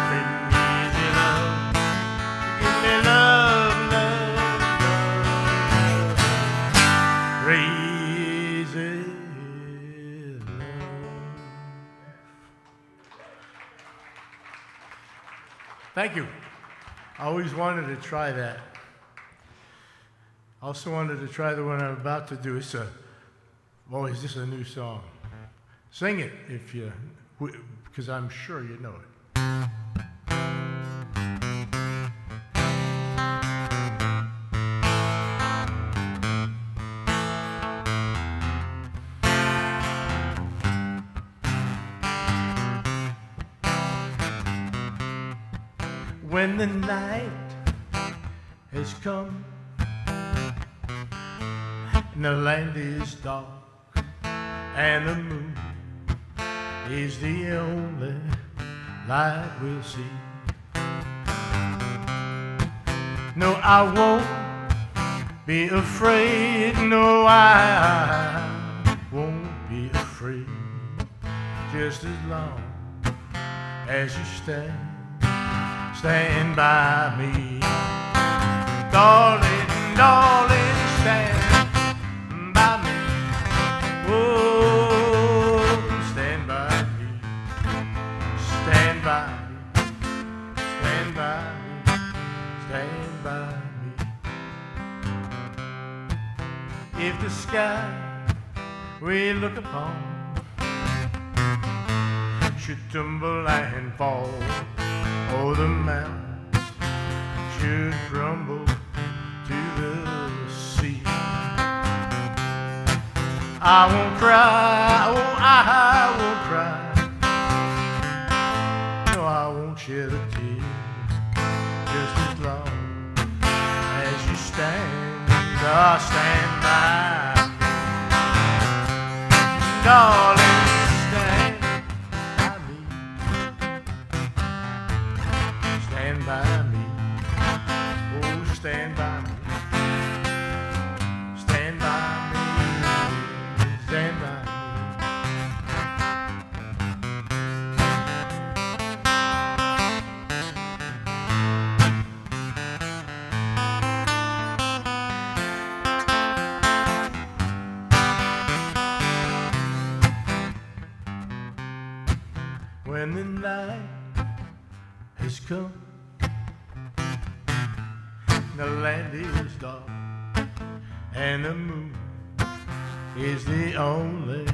crazy love. Give me love, love, love, crazy love. Thank you. I always wanted to try that. I also wanted to try the one I'm about to do. It's well, is this a new song? Sing it if you, because I'm sure you know it. When the night has come and the land is dark and the moon is the only light we'll see. No, I won't be afraid. No, I won't be afraid. Just as long as you stand stand by me. Darling, darling, stand by me. Oh, stand by me. Stand by me. Stand by me. Stand by me. If the sky we look upon should tumble and fall, or the mountains should crumble to the sea, I won't cry, oh, I won't cry. No, I won't shed a tear, just as long as you stand, stand by me. Darling, stand by me. Stand by me. Oh, stand by me. Stand by me. Stand by me. When the night has come, the land is dark, and the moon is the only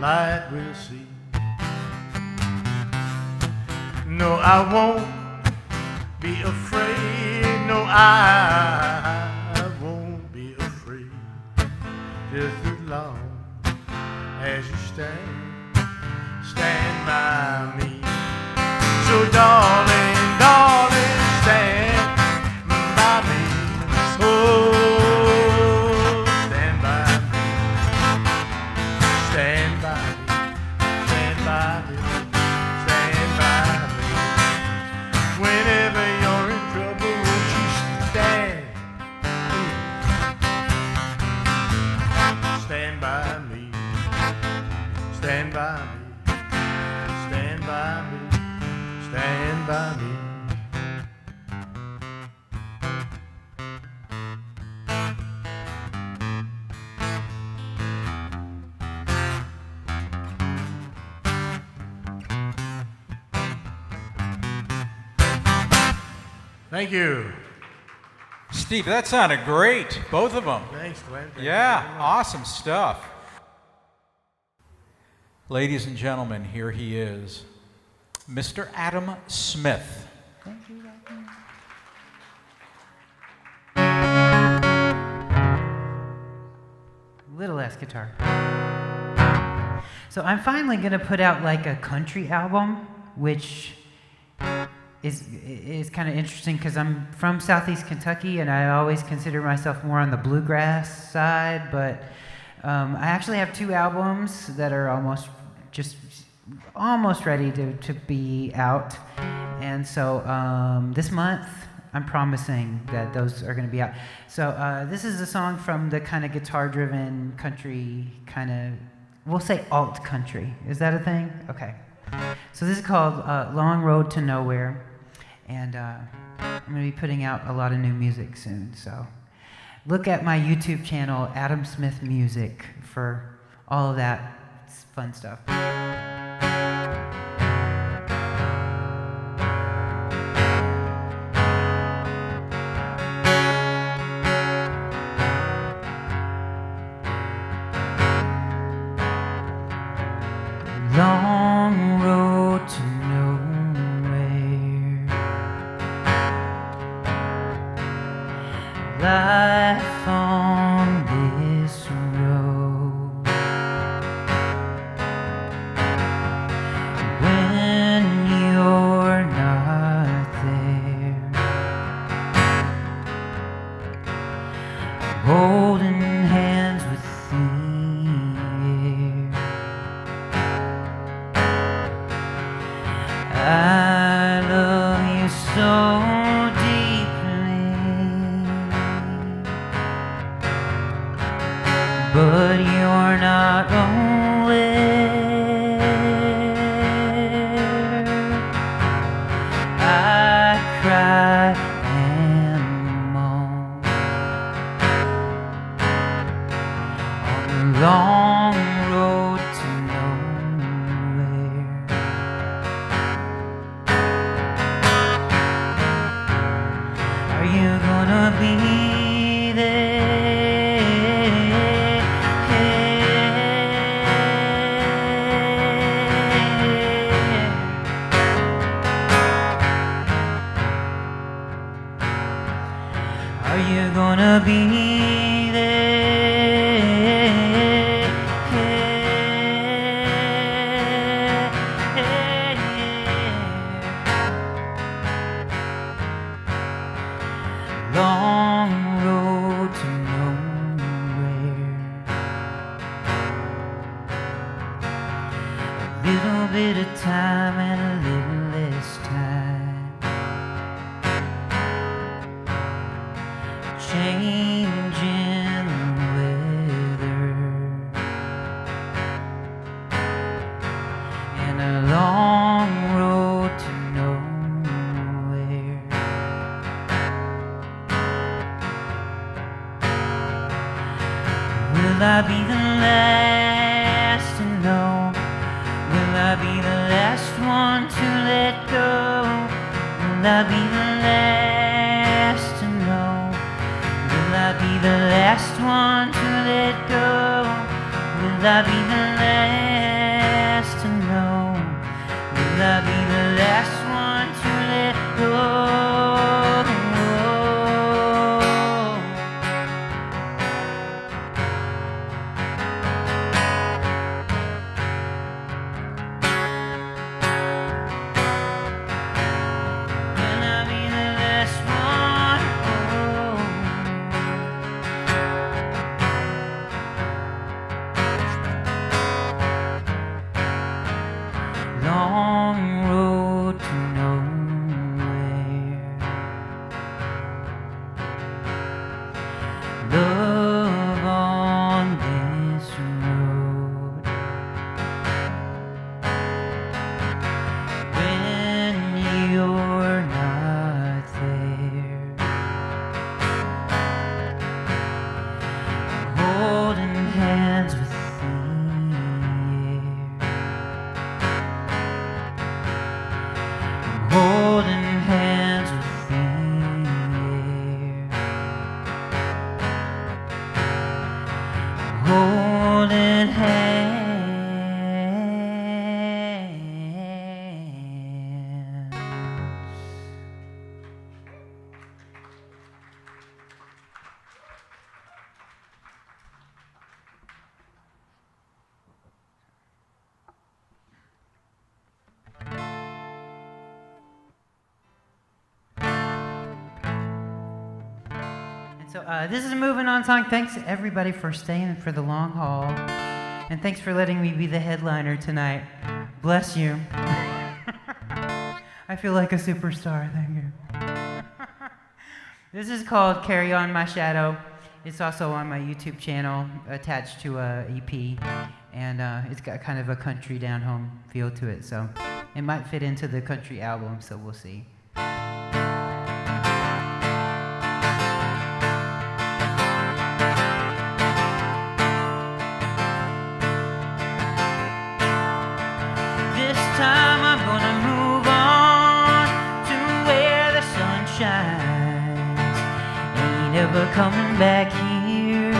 light we'll see. No, I won't be afraid. No, I won't be afraid. Just as long as you stand by me. So darling, darling, stand by me. Oh, stand by me. Stand by me. Stand by me. Stand by me. Whenever you're in trouble, won't you stand? Stand by me. Stand by me. Stand by me, stand by me. Thank you. Steve, that sounded great, both of them. Thanks, Glenn. Thank Yeah, you very much. awesome stuff. Ladies and gentlemen, here he is, Mr. Adam Smith. Little ass guitar. So I'm finally gonna put out like a country album, which is kind of interesting because I'm from Southeast Kentucky and I always consider myself more on the bluegrass side, but I actually have 2 albums that are almost ready to be out. And so this month, I'm promising that those are going to be out. So this is a song from the kind of guitar-driven country kind of, we'll say alt country. Is that a thing? Okay. So this is called Long Road to Nowhere. And I'm going to be putting out a lot of new music soon. So look at my YouTube channel, Adam Smith Music, for all of that fun stuff. Long road to nowhere, life on this road. When you're not there, holding hands with the air. I love you so deeply, but you're not aware. I you gonna be there? Are you gonna be long road to nowhere, a little bit of time and a little less time, changing the weather, and a long road to nowhere. Will I be the last to know? Will I be the last one to let go? Will I be the last to know? Will I be the last one to let go? Will I be the last to know? Will I be the last one to let go? Long road to nowhere. Love on this road. When you're not there, holding hands with the air, holding hands with the air, holding hands. So this is a moving on song. Thanks everybody for staying for the long haul. And thanks for letting me be the headliner tonight. Bless you. I feel like a superstar. Thank you. This is called Carry On My Shadow. It's also on my YouTube channel attached to a EP. And it's got kind of a country down home feel to it. So it might fit into the country album, so we'll see. Time I'm gonna move on to where the sun shines. Ain't ever coming back here.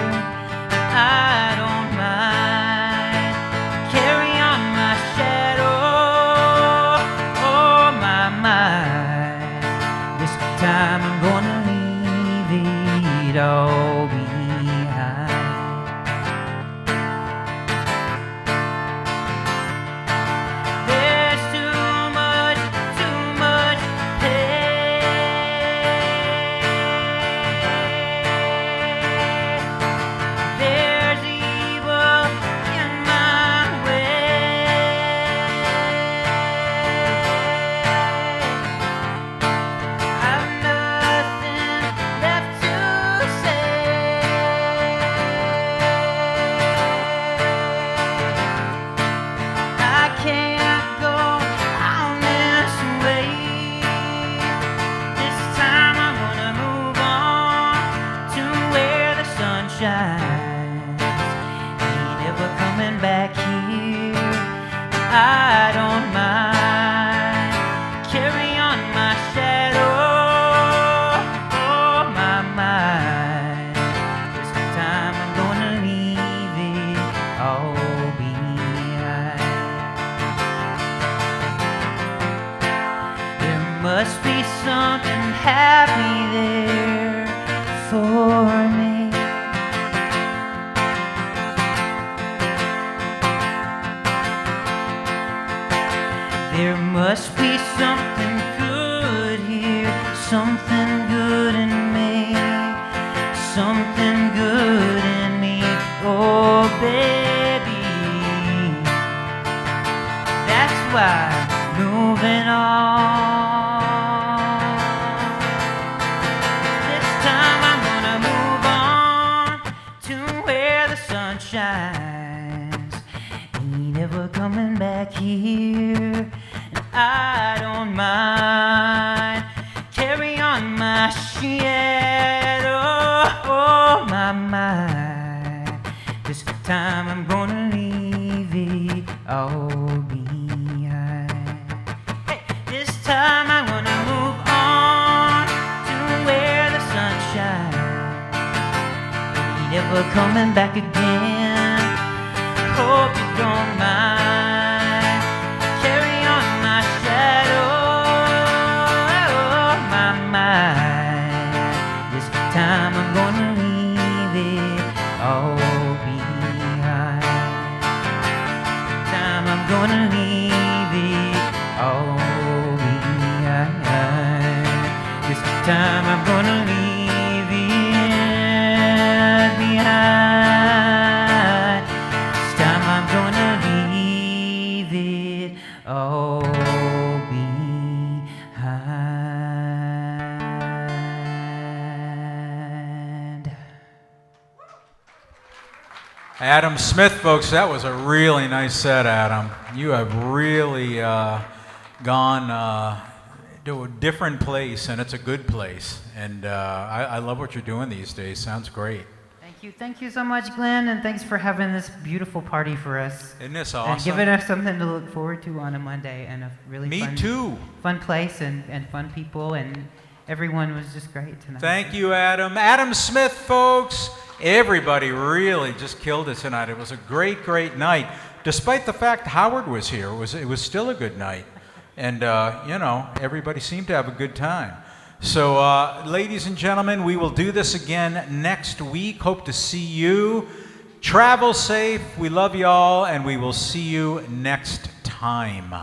I don't mind. Carry on my shadow, oh my mind. This time I'm gonna leave it all behind. Say something good in me, something good in me, oh baby. That's why I'm moving on. This time I'm gonna move on to where the sun shines. Ain't ever coming back here, and I don't mind. Carry on my shadow, oh my mind. This time I'm gonna leave it all behind. Hey, this time I'm gonna move on to where the sun shines. Ain't ever coming back again. Hope you don't mind. Carry on my shadow, oh my mind. This time I'm gonna leave it all behind. Time I'm gonna leave it all behind. This time I'm gonna leave it behind. This time I'm gonna leave it all behind. Adam Smith, folks, that was a really nice set, Adam. You have really gone to a different place, and it's a good place. And I love what you're doing these days. Sounds great. Thank you so much, Glen, and thanks for having this beautiful party for us. Isn't this awesome? And giving us something to look forward to on a Monday, and a really fun place and fun people, and everyone was just great tonight. Thank you, Adam. Adam Smith, folks. Everybody really just killed it tonight. It was a great, great night. Despite the fact Howard was here, it was still a good night. And, you know, everybody seemed to have a good time. So, ladies and gentlemen, we will do this again next week. Hope to see you. Travel safe. We love y'all, and we will see you next time.